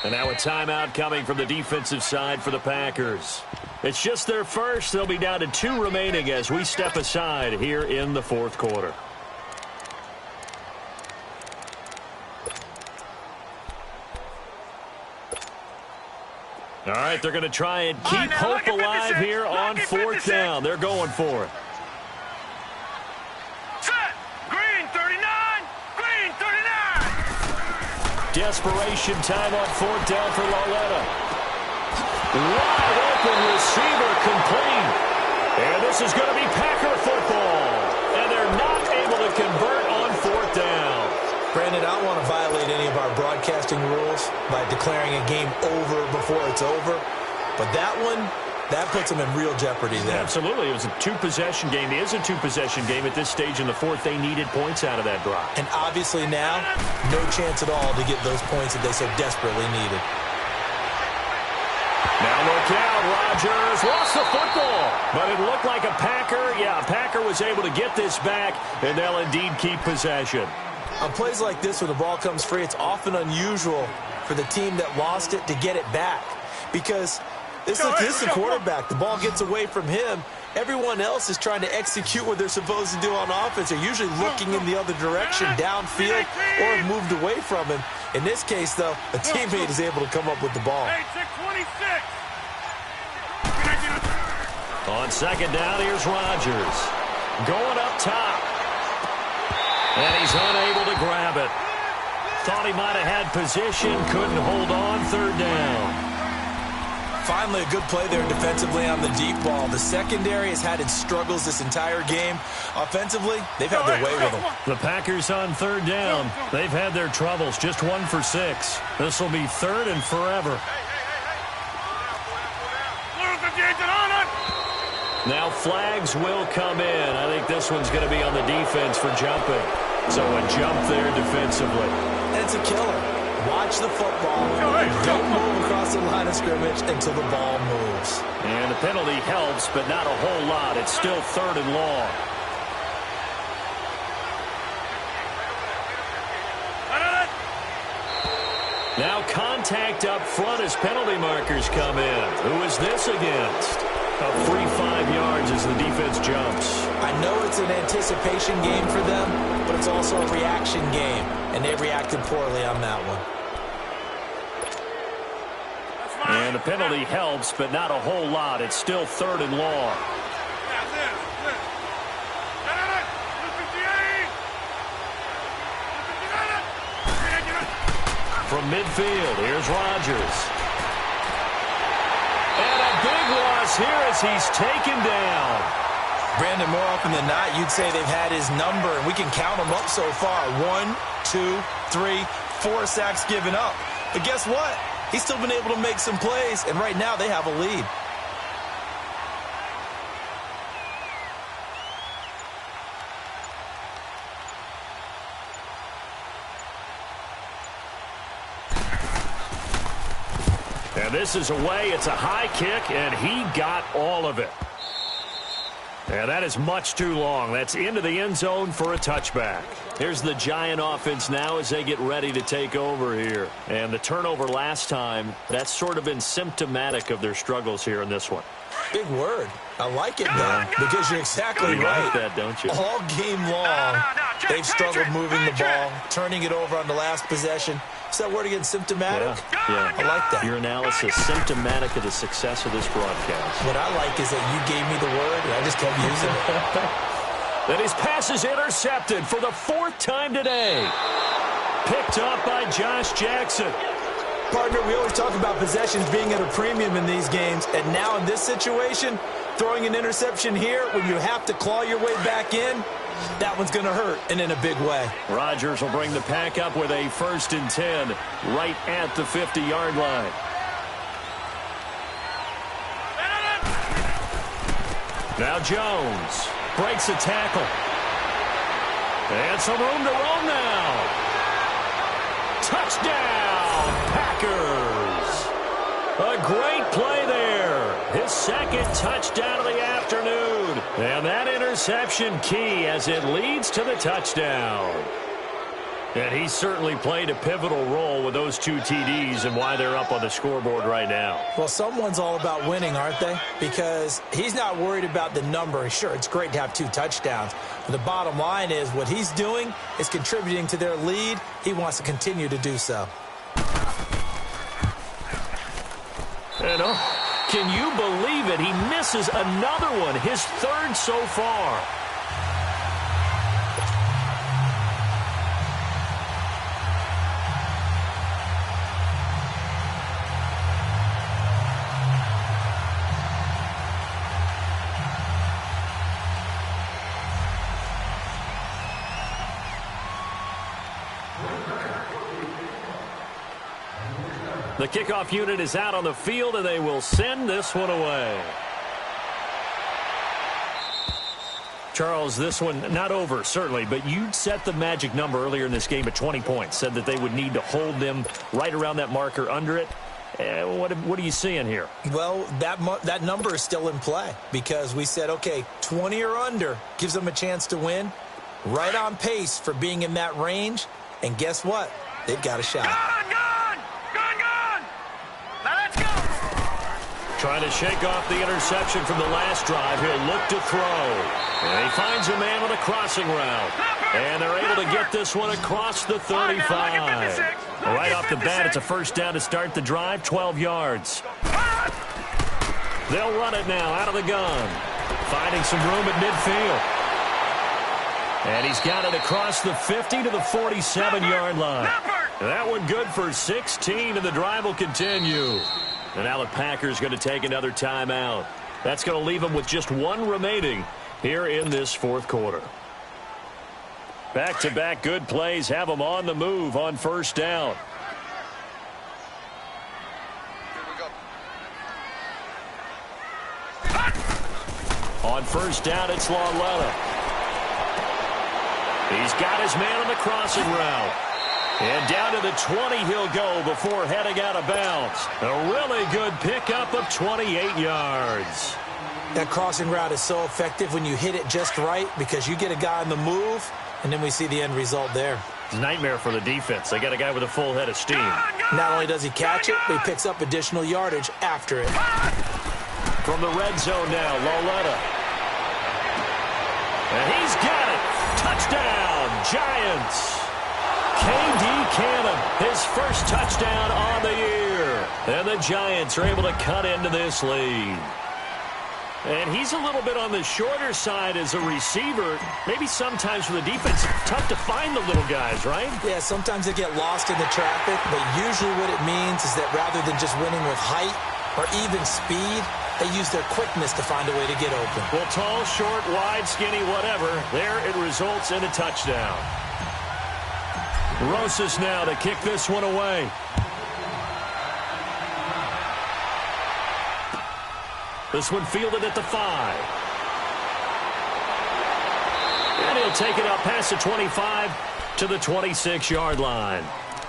And now a timeout coming from the defensive side for the Packers. It's just their first. They'll be down to 2 remaining as we step aside here in the 4th quarter. All right, they're going to try and keep hope alive here on 4th down. They're going for it. Set. Green 39. Green 39. Desperation time on 4th down for Lauletta. Wide open receiver complete. And this is going to be Packer football. And they're not able to convert on 4th down. Brandon, I don't want to violate any of our broadcasting rules by declaring a game over before it's over. But that one, that puts them in real jeopardy there. Absolutely. It was a 2-possession game. It is a 2-possession game at this stage in the 4th. They needed points out of that drive. And obviously now, no chance at all to get those points that they so desperately needed. Now look out. Rodgers lost the football. But it looked like a Packer. Yeah, a Packer was able to get this back, and they'll indeed keep possession. On plays like this where the ball comes free, it's often unusual for the team that lost it to get it back. Because this is the quarterback. The ball gets away from him. Everyone else is trying to execute what they're supposed to do on offense. They're usually looking in the other direction, downfield, or have moved away from him. In this case, though, a teammate is able to come up with the ball. On 2nd down, here's Rodgers. Going up top. And he's unable to grab it. Thought he might have had position. Couldn't hold on. 3rd down. Finally, a good play there defensively on the deep ball. The secondary has had its struggles this entire game. Offensively, they've had their way with them. The Packers on 3rd down. They've had their troubles. Just 1 for 6. This will be 3rd and forever. Now flags will come in. I think this one's going to be on the defense for jumping. So a jump there defensively. And it's a killer. Watch the football. Don't move across the line of scrimmage until the ball moves. And the penalty helps, but not a whole lot. It's still 3rd and long. Now contact up front as penalty markers come in. Who is this against? A free 5 yards as the defense jumps. I know it's an anticipation game for them, but it's also a reaction game, and they reacted poorly on that one. And the penalty helps, but not a whole lot. It's still 3rd and long. From midfield, here's Rodgers. And a big loss here as he's taken down. Brandon, more often than not, you'd say they've had his number, and we can count them up so far. 1, 2, 3, 4 sacks given up. But guess what? He's still been able to make some plays, and right now they have a lead. And this is away. It's a high kick, and he got all of it. And that is much too long. That's into the end zone for a touchback. Here's the Giant offense now as they get ready to take over here. And the turnover last time, that's sort of been symptomatic of their struggles here in this one. Big word. I like it, though, because you're exactly right. Like that, don't you? All game long, they've struggled moving the ball, turning it over on the last possession. Is that word again, symptomatic? Yeah. I like that. Your analysis, symptomatic of the success of this broadcast. What I like is that you gave me the word, and I just kept using it. Then his pass is intercepted for the 4th time today. Picked up by Josh Jackson. Partner, we always talk about possessions being at a premium in these games, and now in this situation, throwing an interception here when you have to claw your way back in, that one's going to hurt, and in a big way. Rodgers will bring the pack up with a 1st and 10 right at the 50-yard line. Now Jones breaks a tackle. And some room to roam now. Touchdown, Packers. A great play there. His 2nd touchdown of the afternoon. And that interception key as it leads to the touchdown. And he certainly played a pivotal role with those 2 TDs and why they're up on the scoreboard right now. Well, someone's all about winning, aren't they? Because he's not worried about the number. Sure, it's great to have 2 touchdowns. But the bottom line is what he's doing is contributing to their lead. He wants to continue to do so. And can you believe it? He misses another one, his 3rd so far. The kickoff unit is out on the field, and they will send this one away. Charles, this one not over, certainly, but you set the magic number earlier in this game at 20 points, said that they would need to hold them right around that marker under it. What are you seeing here? Well, that number is still in play because we said, okay, 20 or under gives them a chance to win. Right on pace for being in that range, and guess what? They've got a shot. Trying to shake off the interception from the last drive. He'll look to throw. And he finds a man on a crossing route. And they're able to get this one across the 35. Right off the bat, it's a 1st down to start the drive, 12 yards. They'll run it now out of the gun. Finding some room at midfield. And he's got it across the 50 to the 47-yard line. That one good for 16, and the drive will continue. And now the Packers going to take another timeout. That's going to leave them with just 1 remaining here in this 4th quarter. Back-to-back good plays have them on the move on 1st down. On 1st down, it's Lawletta. He's got his man on the crossing route. And down to the 20 he'll go before heading out of bounds. A really good pickup of 28 yards. That crossing route is so effective when you hit it just right because you get a guy on the move, and then we see the end result there. It's a nightmare for the defense. They got a guy with a full head of steam. Not only does he catch it, but he picks up additional yardage after it. From the red zone now, Lawletta. And he's got it. Touchdown, Giants. K.D. Cannon, his 1st touchdown on the year. And the Giants are able to cut into this lead. And he's a little bit on the shorter side as a receiver. Maybe sometimes for the defense, tough to find the little guys, right? Yeah, sometimes they get lost in the traffic, but usually what it means is that rather than just winning with height or even speed, they use their quickness to find a way to get open. Well, tall, short, wide, skinny, whatever, there it results in a touchdown. Rosas now to kick this one away. This one fielded at the 5. And he'll take it up past the 25 to the 26-yard line.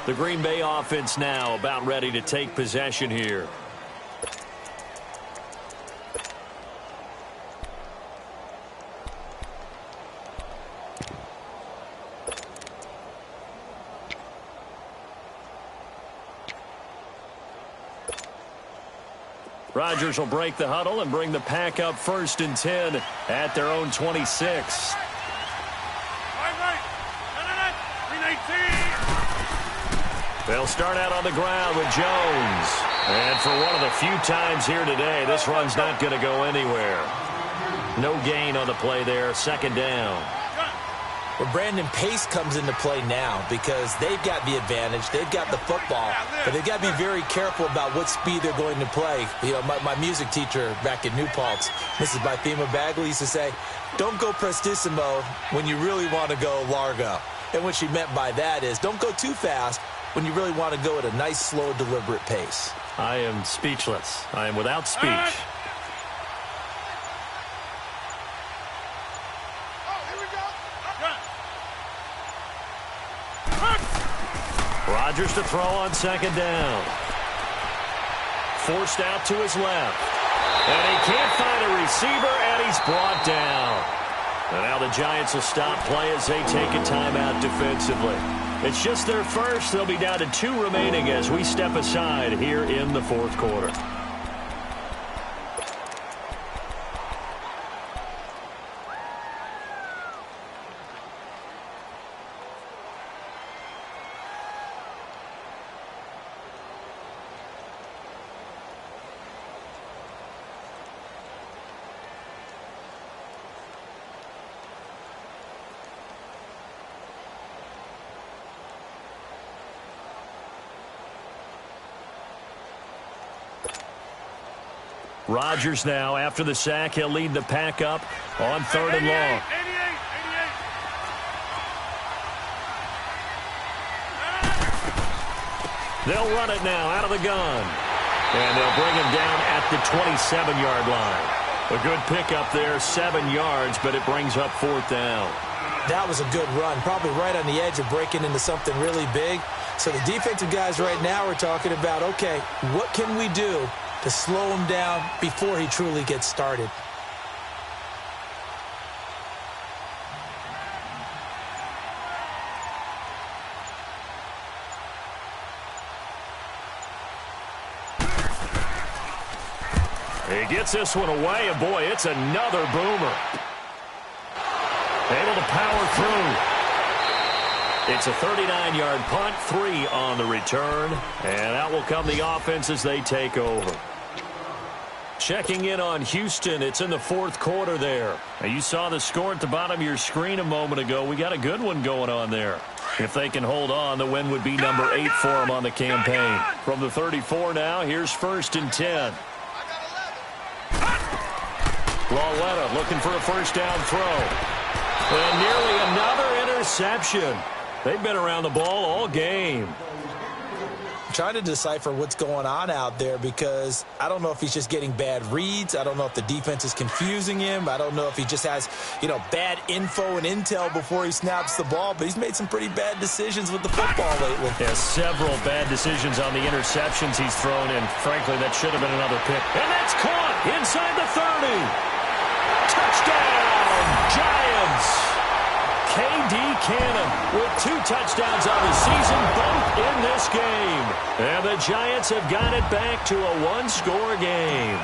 The Green Bay offense now about ready to take possession here. Rodgers will break the huddle and bring the pack up 1st and 10 at their own 26. They'll start out on the ground with Jones. And for one of the few times here today, this run's not going to go anywhere. No gain on the play there, 2nd down. Well, Brandon, pace comes into play now because they've got the advantage. They've got the football, but they've got to be very careful about what speed they're going to play. You know, my music teacher back in New Paltz, Mrs. Bythema Bagley, used to say, don't go prestissimo when you really want to go largo. And what she meant by that is don't go too fast when you really want to go at a nice, slow, deliberate pace. I am speechless. I am without speech. Rodgers to throw on 2nd down. Forced out to his left. And he can't find a receiver, and he's brought down. And now the Giants will stop play as they take a timeout defensively. It's just their first. They'll be down to 2 remaining as we step aside here in the 4th quarter. Rodgers now, after the sack, he'll lead the pack up on 3rd and long. They'll run it now out of the gun. And they'll bring him down at the 27-yard line. A good pickup there, 7 yards, but it brings up 4th down. That was a good run, probably right on the edge of breaking into something really big. So the defensive guys right now are talking about, okay, what can we do to slow him down before he truly gets started? He gets this one away, and boy, it's another boomer. Able to power through. It's a 39-yard punt, 3 on the return, and out will come the offense as they take over. Checking in on Houston, it's in the 4th quarter there. Now, you saw the score at the bottom of your screen a moment ago. We got a good one going on there. If they can hold on, the win would be number 8 for them on the campaign. From the 34 now, here's 1st and 10. Lawletta looking for a 1st down throw. And nearly another interception. They've been around the ball all game. I'm trying to decipher what's going on out there because I don't know if he's just getting bad reads. I don't know if the defense is confusing him. I don't know if he just has, bad info and intel before he snaps the ball. But he's made some pretty bad decisions with the football lately. Yeah, several bad decisions on the interceptions he's thrown in. Frankly, that should have been another pick. And that's caught inside the 30. Touchdown, Giants. K.D. Cannon with 2 touchdowns on the season, both in this game. And the Giants have got it back to a 1-score game.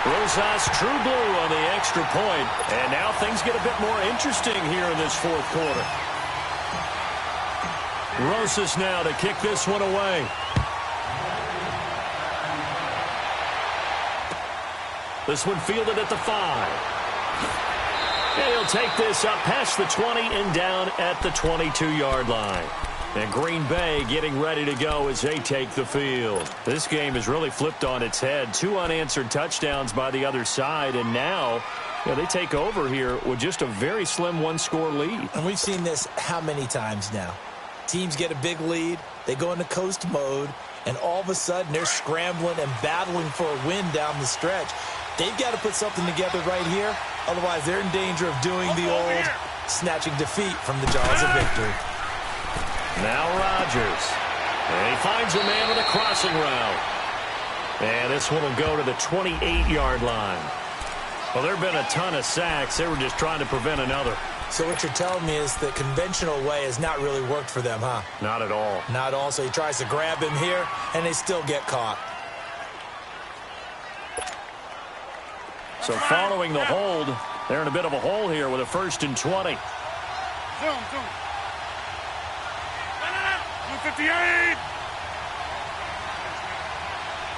Rosas true blue on the extra point. And now things get a bit more interesting here in this 4th quarter. Rosas now to kick this one away. This one fielded at the 5. And he'll take this up past the 20 and down at the 22-yard line. And Green Bay getting ready to go as they take the field. This game has really flipped on its head. 2 unanswered touchdowns by the other side. And now they take over here with just a very slim 1-score lead. And we've seen this how many times now? Teams get a big lead. They go into coast mode. And all of a sudden, they're scrambling and battling for a win down the stretch. They've got to put something together right here. Otherwise, they're in danger of doing the old snatching defeat from the jaws of victory. Now Rodgers. And he finds a man with a crossing route. And this one will go to the 28-yard line. Well, there have been a ton of sacks. They were just trying to prevent another. So what you're telling me is the conventional way has not really worked for them, huh? Not at all. Not at all. So he tries to grab him here, and they still get caught. So following the hold, they're in a bit of a hole here with a 1st and 20. Zoom. 258.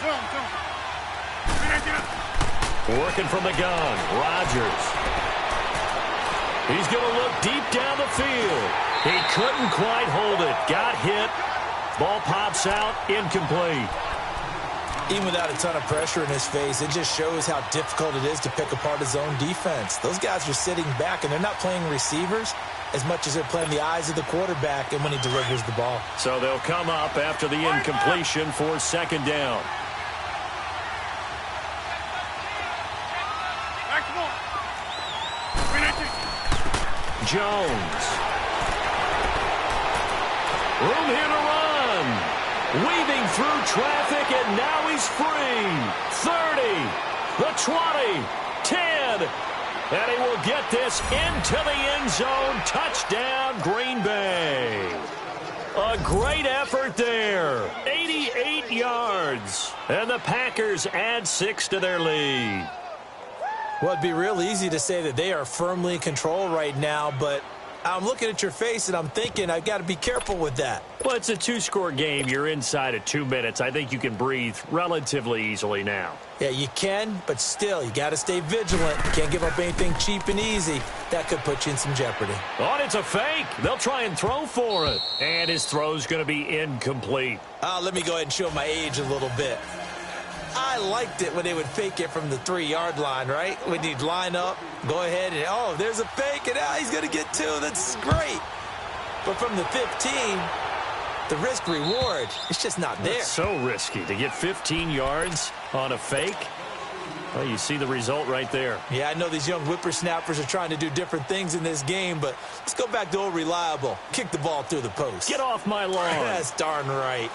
Zoom. Working from the gun, Rodgers. He's going to look deep down the field. He couldn't quite hold it. Got hit. Ball pops out, incomplete. Even without a ton of pressure in his face, it just shows how difficult it is to pick apart his own defense. Those guys are sitting back, and they're not playing receivers as much as they're playing the eyes of the quarterback and when he delivers the ball. So they'll come up after the incompletion for 2nd down. Jones. Room here to run. Weaving through traffic, and now he's free. 30, the 20, 10, and he will get this into the end zone. Touchdown, Green Bay. A great effort there. 88 yards. And the Packers add 6 to their lead. Well, it'd be real easy to say that they are firmly in control right now, but I'm looking at your face and I'm thinking I've got to be careful with that. Well, it's a 2-score game. You're inside of 2 minutes. I think you can breathe relatively easily now. Yeah, you can, but still, you got to stay vigilant. You can't give up anything cheap and easy. That could put you in some jeopardy. Oh, and it's a fake. They'll try and throw for it. And his throw's going to be incomplete. Let me go ahead and show my age a little bit. I liked it when they would fake it from the 3-yard line, right? When you'd line up, go ahead, and, oh, there's a fake, and now he's going to get 2. That's great. But from the 15, the risk-reward, it's just not there. It's so risky to get 15 yards on a fake. Well, you see the result right there. Yeah, I know these young whippersnappers are trying to do different things in this game, but let's go back to old reliable. Kick the ball through the post. Get off my lawn. That's darn right.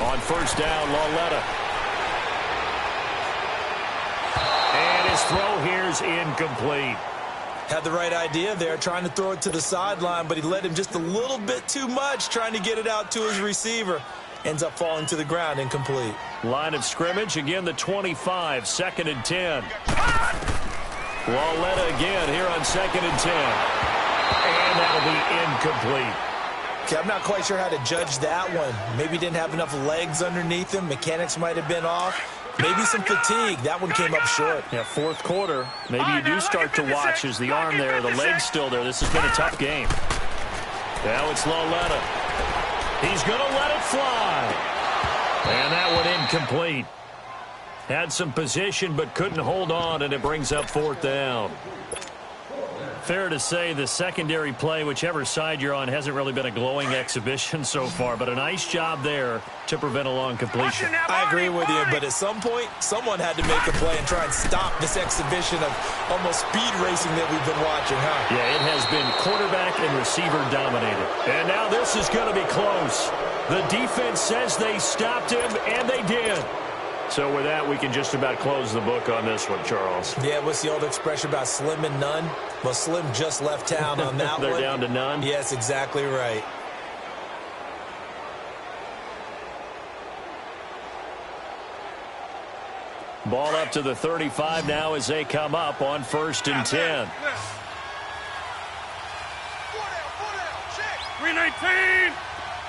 On 1st down, Loletta. And his throw here's incomplete. Had the right idea there, trying to throw it to the sideline, but he led him just a little bit too much, trying to get it out to his receiver. Ends up falling to the ground, incomplete. Line of scrimmage, again the 25, 2nd and 10. Loletta again here on 2nd and 10. And that'll be incomplete. Okay, I'm not quite sure how to judge that one. Maybe he didn't have enough legs underneath him. Mechanics might have been off. Maybe some fatigue. That one came up short. Yeah, 4th quarter. Maybe you do start to watch as the arm there, the leg's still there. This has been a tough game. Now it's Loletta. He's going to let it fly. And that one incomplete. Had some position but couldn't hold on, and it brings up 4th down. Fair to say the secondary play, whichever side you're on, hasn't really been a glowing exhibition so far, but a nice job there to prevent a long completion. I agree with you, but at some point, someone had to make a play and try and stop this exhibition of almost speed racing that we've been watching, huh? Yeah, it has been quarterback and receiver dominated. And now this is going to be close. The defense says they stopped him, and they did. So with that, we can just about close the book on this one, Charles. Yeah, what's the old expression about slim and none? Well, Slim just left town on that They're one. down to none? Yes, exactly right. Ball up to the 35 now as they come up on 1st and 10. 319.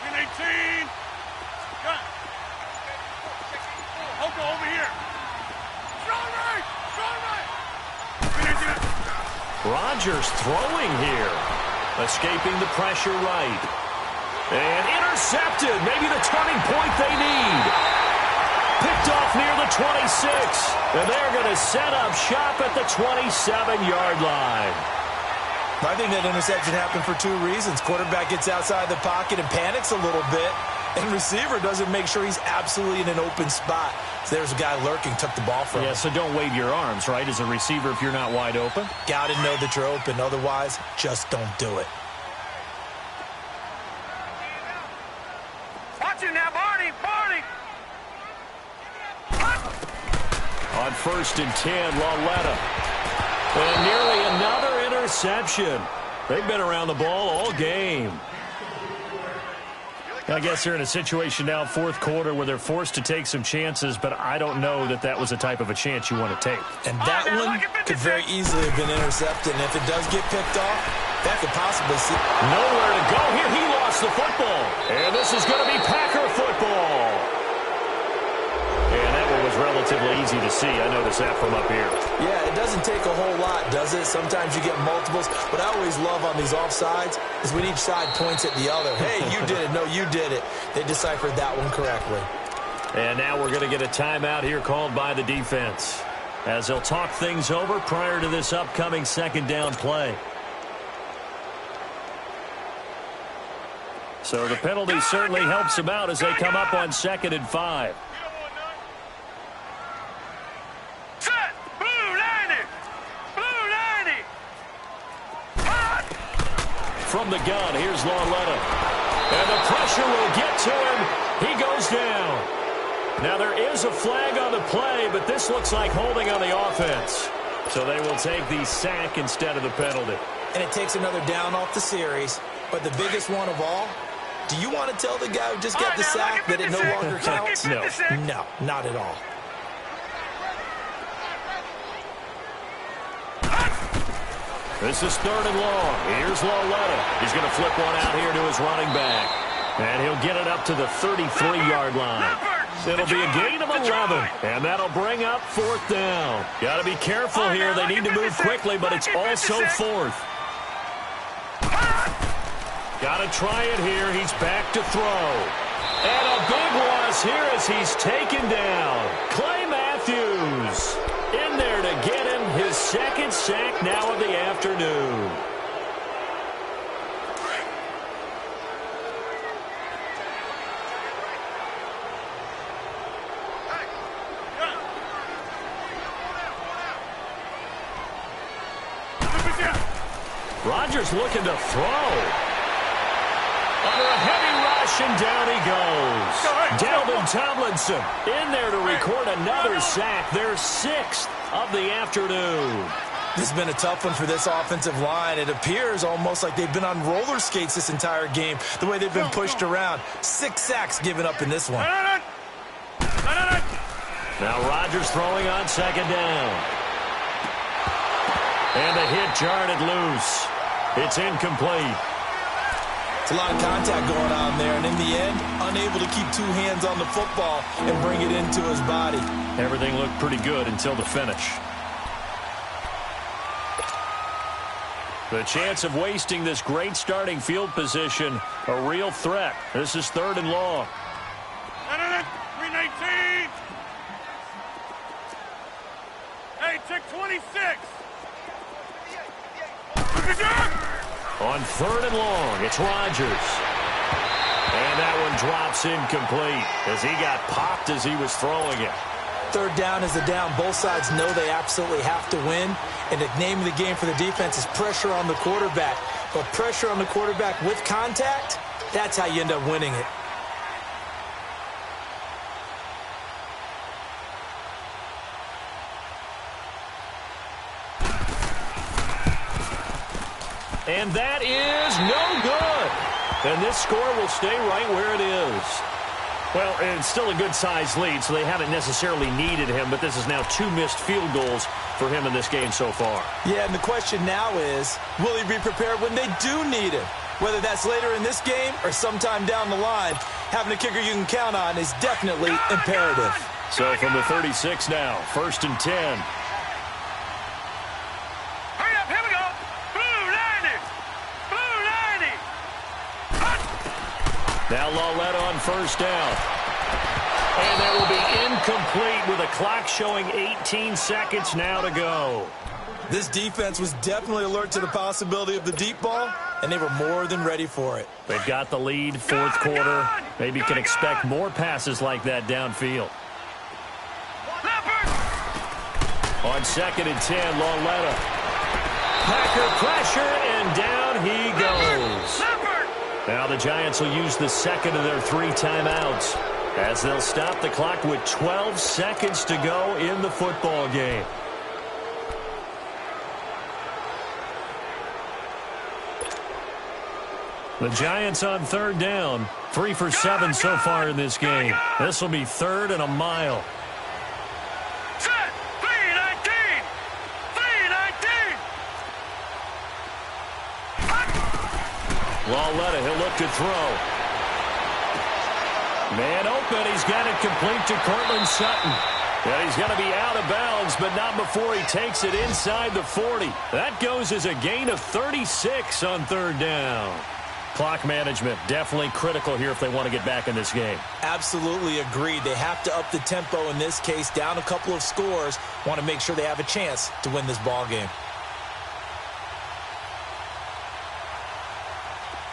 319. Cut. Hoka over here. Strong right. Strong right. 319. Rodgers throwing here. Escaping the pressure right. And intercepted. Maybe the turning point they need. Picked off near the 26. And they're going to set up shop at the 27-yard line. I think that interception happened for 2 reasons. Quarterback gets outside the pocket and panics a little bit. And receiver doesn't make sure he's absolutely in an open spot. So there's a guy lurking, took the ball from him. Yeah, so don't wave your arms, right, as a receiver if you're not wide open. Got to know that you're open. Otherwise, just don't do it. Watch it now, Barney. Barney. On 1st and 10, Loletta. And nearly another interception. They've been around the ball all game. I guess they're in a situation now, fourth quarter, where they're forced to take some chances, but I don't know that that was the type of a chance you want to take. And that one could very easily have been intercepted, and if it does get picked off, that could possibly see. Nowhere to go here. He lost the football. And this is going to be Packer football. And that one was relatively easy to see. I noticed that from up here. Yeah, it doesn't take a whole lot, does it? Sometimes you get multiples. What I always love on these offsides is when each side points at the other. Hey, you did it. No, you did it. They deciphered that one correctly. And now we're going to get a timeout here called by the defense, as they'll talk things over prior to this upcoming second down play. So the penalty certainly helps them out as they come up on 2nd and 5. From the gun, here's Loletta. And the pressure will get to him. He goes down. Now there is a flag on the play, but this looks like holding on the offense. So they will take the sack instead of the penalty. And it takes another down off the series. But the biggest one of all, do you want to tell the guy who just got the sack that it no longer counts? No, not at all. This is 3rd and long. Here's Loletta. He's going to flip one out here to his running back. And he'll get it up to the 33-yard line. It'll be a gain of 11. And that'll bring up 4th down. Got to be careful here. They need to move quickly, but it's also 4th. Got to try it here. He's back to throw. And a big loss here as he's taken down. Clay Matthews in there to get him his 2nd sack now of the afternoon. Rodgers looking to throw. Under a heavy rush, and down he goes. Dalvin Tomlinson in there to record another sack, their 6th of the afternoon. This has been a tough one for this offensive line. It appears almost like they've been on roller skates this entire game, the way they've been pushed around. 6 sacks given up in this one. Now Rodgers throwing on 2nd down. And the hit jarred it loose. It's incomplete. It's a lot of contact going on there, and in the end, unable to keep 2 hands on the football and bring it into his body. Everything looked pretty good until the finish. The chance of wasting this great starting field position, a real threat. This is 3rd and long. 319. Hey, check 26. On 3rd and long, it's Rodgers. And that one drops incomplete as he got popped as he was throwing it. 3rd down is a down. Both sides know they absolutely have to win. And the name of the game for the defense is pressure on the quarterback. But pressure on the quarterback with contact, that's how you end up winning it. And that is no good. And this score will stay right where it is. Well, it's still a good-sized lead, so they haven't necessarily needed him, but this is now 2 missed field goals for him in this game so far. Yeah, and the question now is, will he be prepared when they do need him? Whether that's later in this game or sometime down the line, having a kicker you can count on is definitely imperative. So from the 36 now, 1st and 10. Now Loletta on 1st down. And that will be incomplete with a clock showing 18 seconds now to go. This defense was definitely alert to the possibility of the deep ball, and they were more than ready for it. They've got the lead, 4th quarter. Maybe you can expect more passes like that downfield. On 2nd and 10, Loletta. Packer pressure, and down he goes. Now the Giants will use the 2nd of their 3 timeouts. as they'll stop the clock with 12 seconds to go in the football game. The Giants on third down. 3 for 7 so far in this game. This will be 3rd and a mile. Set. 319. 319. Lalletta, he'll look to throw. Man open. He's got it complete to Cortland Sutton. And he's going to be out of bounds, but not before he takes it inside the 40. That goes as a gain of 36 on third down. Clock management definitely critical here if they want to get back in this game. Absolutely agreed. They have to up the tempo in this case, down a couple of scores. Want to make sure they have a chance to win this ball game.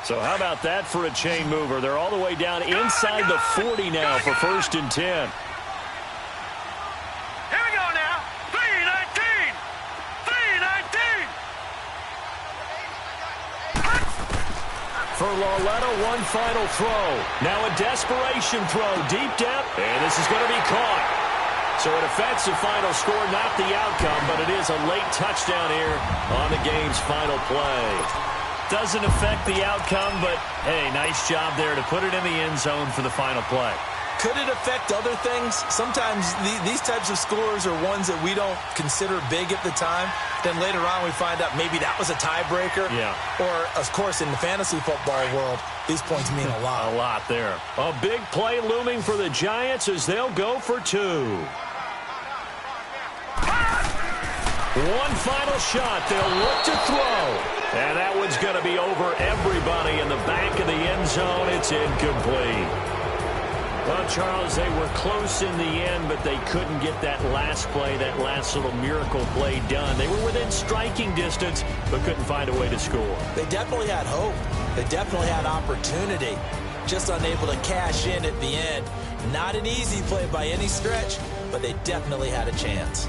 So how about that for a chain mover? They're all the way down inside the 40 now for 1st and 10. Here we go now. 319. 319. For Lalletta, one final throw. Now a desperation throw, deep depth, and this is going to be caught. So an offensive final score, not the outcome, but it is a late touchdown here on the game's final play. Doesn't affect the outcome, but, hey, nice job there to put it in the end zone for the final play. Could it affect other things? Sometimes these types of scores are ones that we don't consider big at the time. Then later on we find out maybe that was a tiebreaker. Yeah. Or, of course, in the fantasy football world, these points mean a lot. A lot there. A big play looming for the Giants as they'll go for 2. One final shot. They'll look to throw. And that one's going to be over everybody in the back of the end zone. It's incomplete. Well, Charles, they were close in the end, but they couldn't get that last play, that last little miracle play done. They were within striking distance, but couldn't find a way to score. They definitely had hope. They definitely had opportunity. Just unable to cash in at the end. Not an easy play by any stretch, but they definitely had a chance.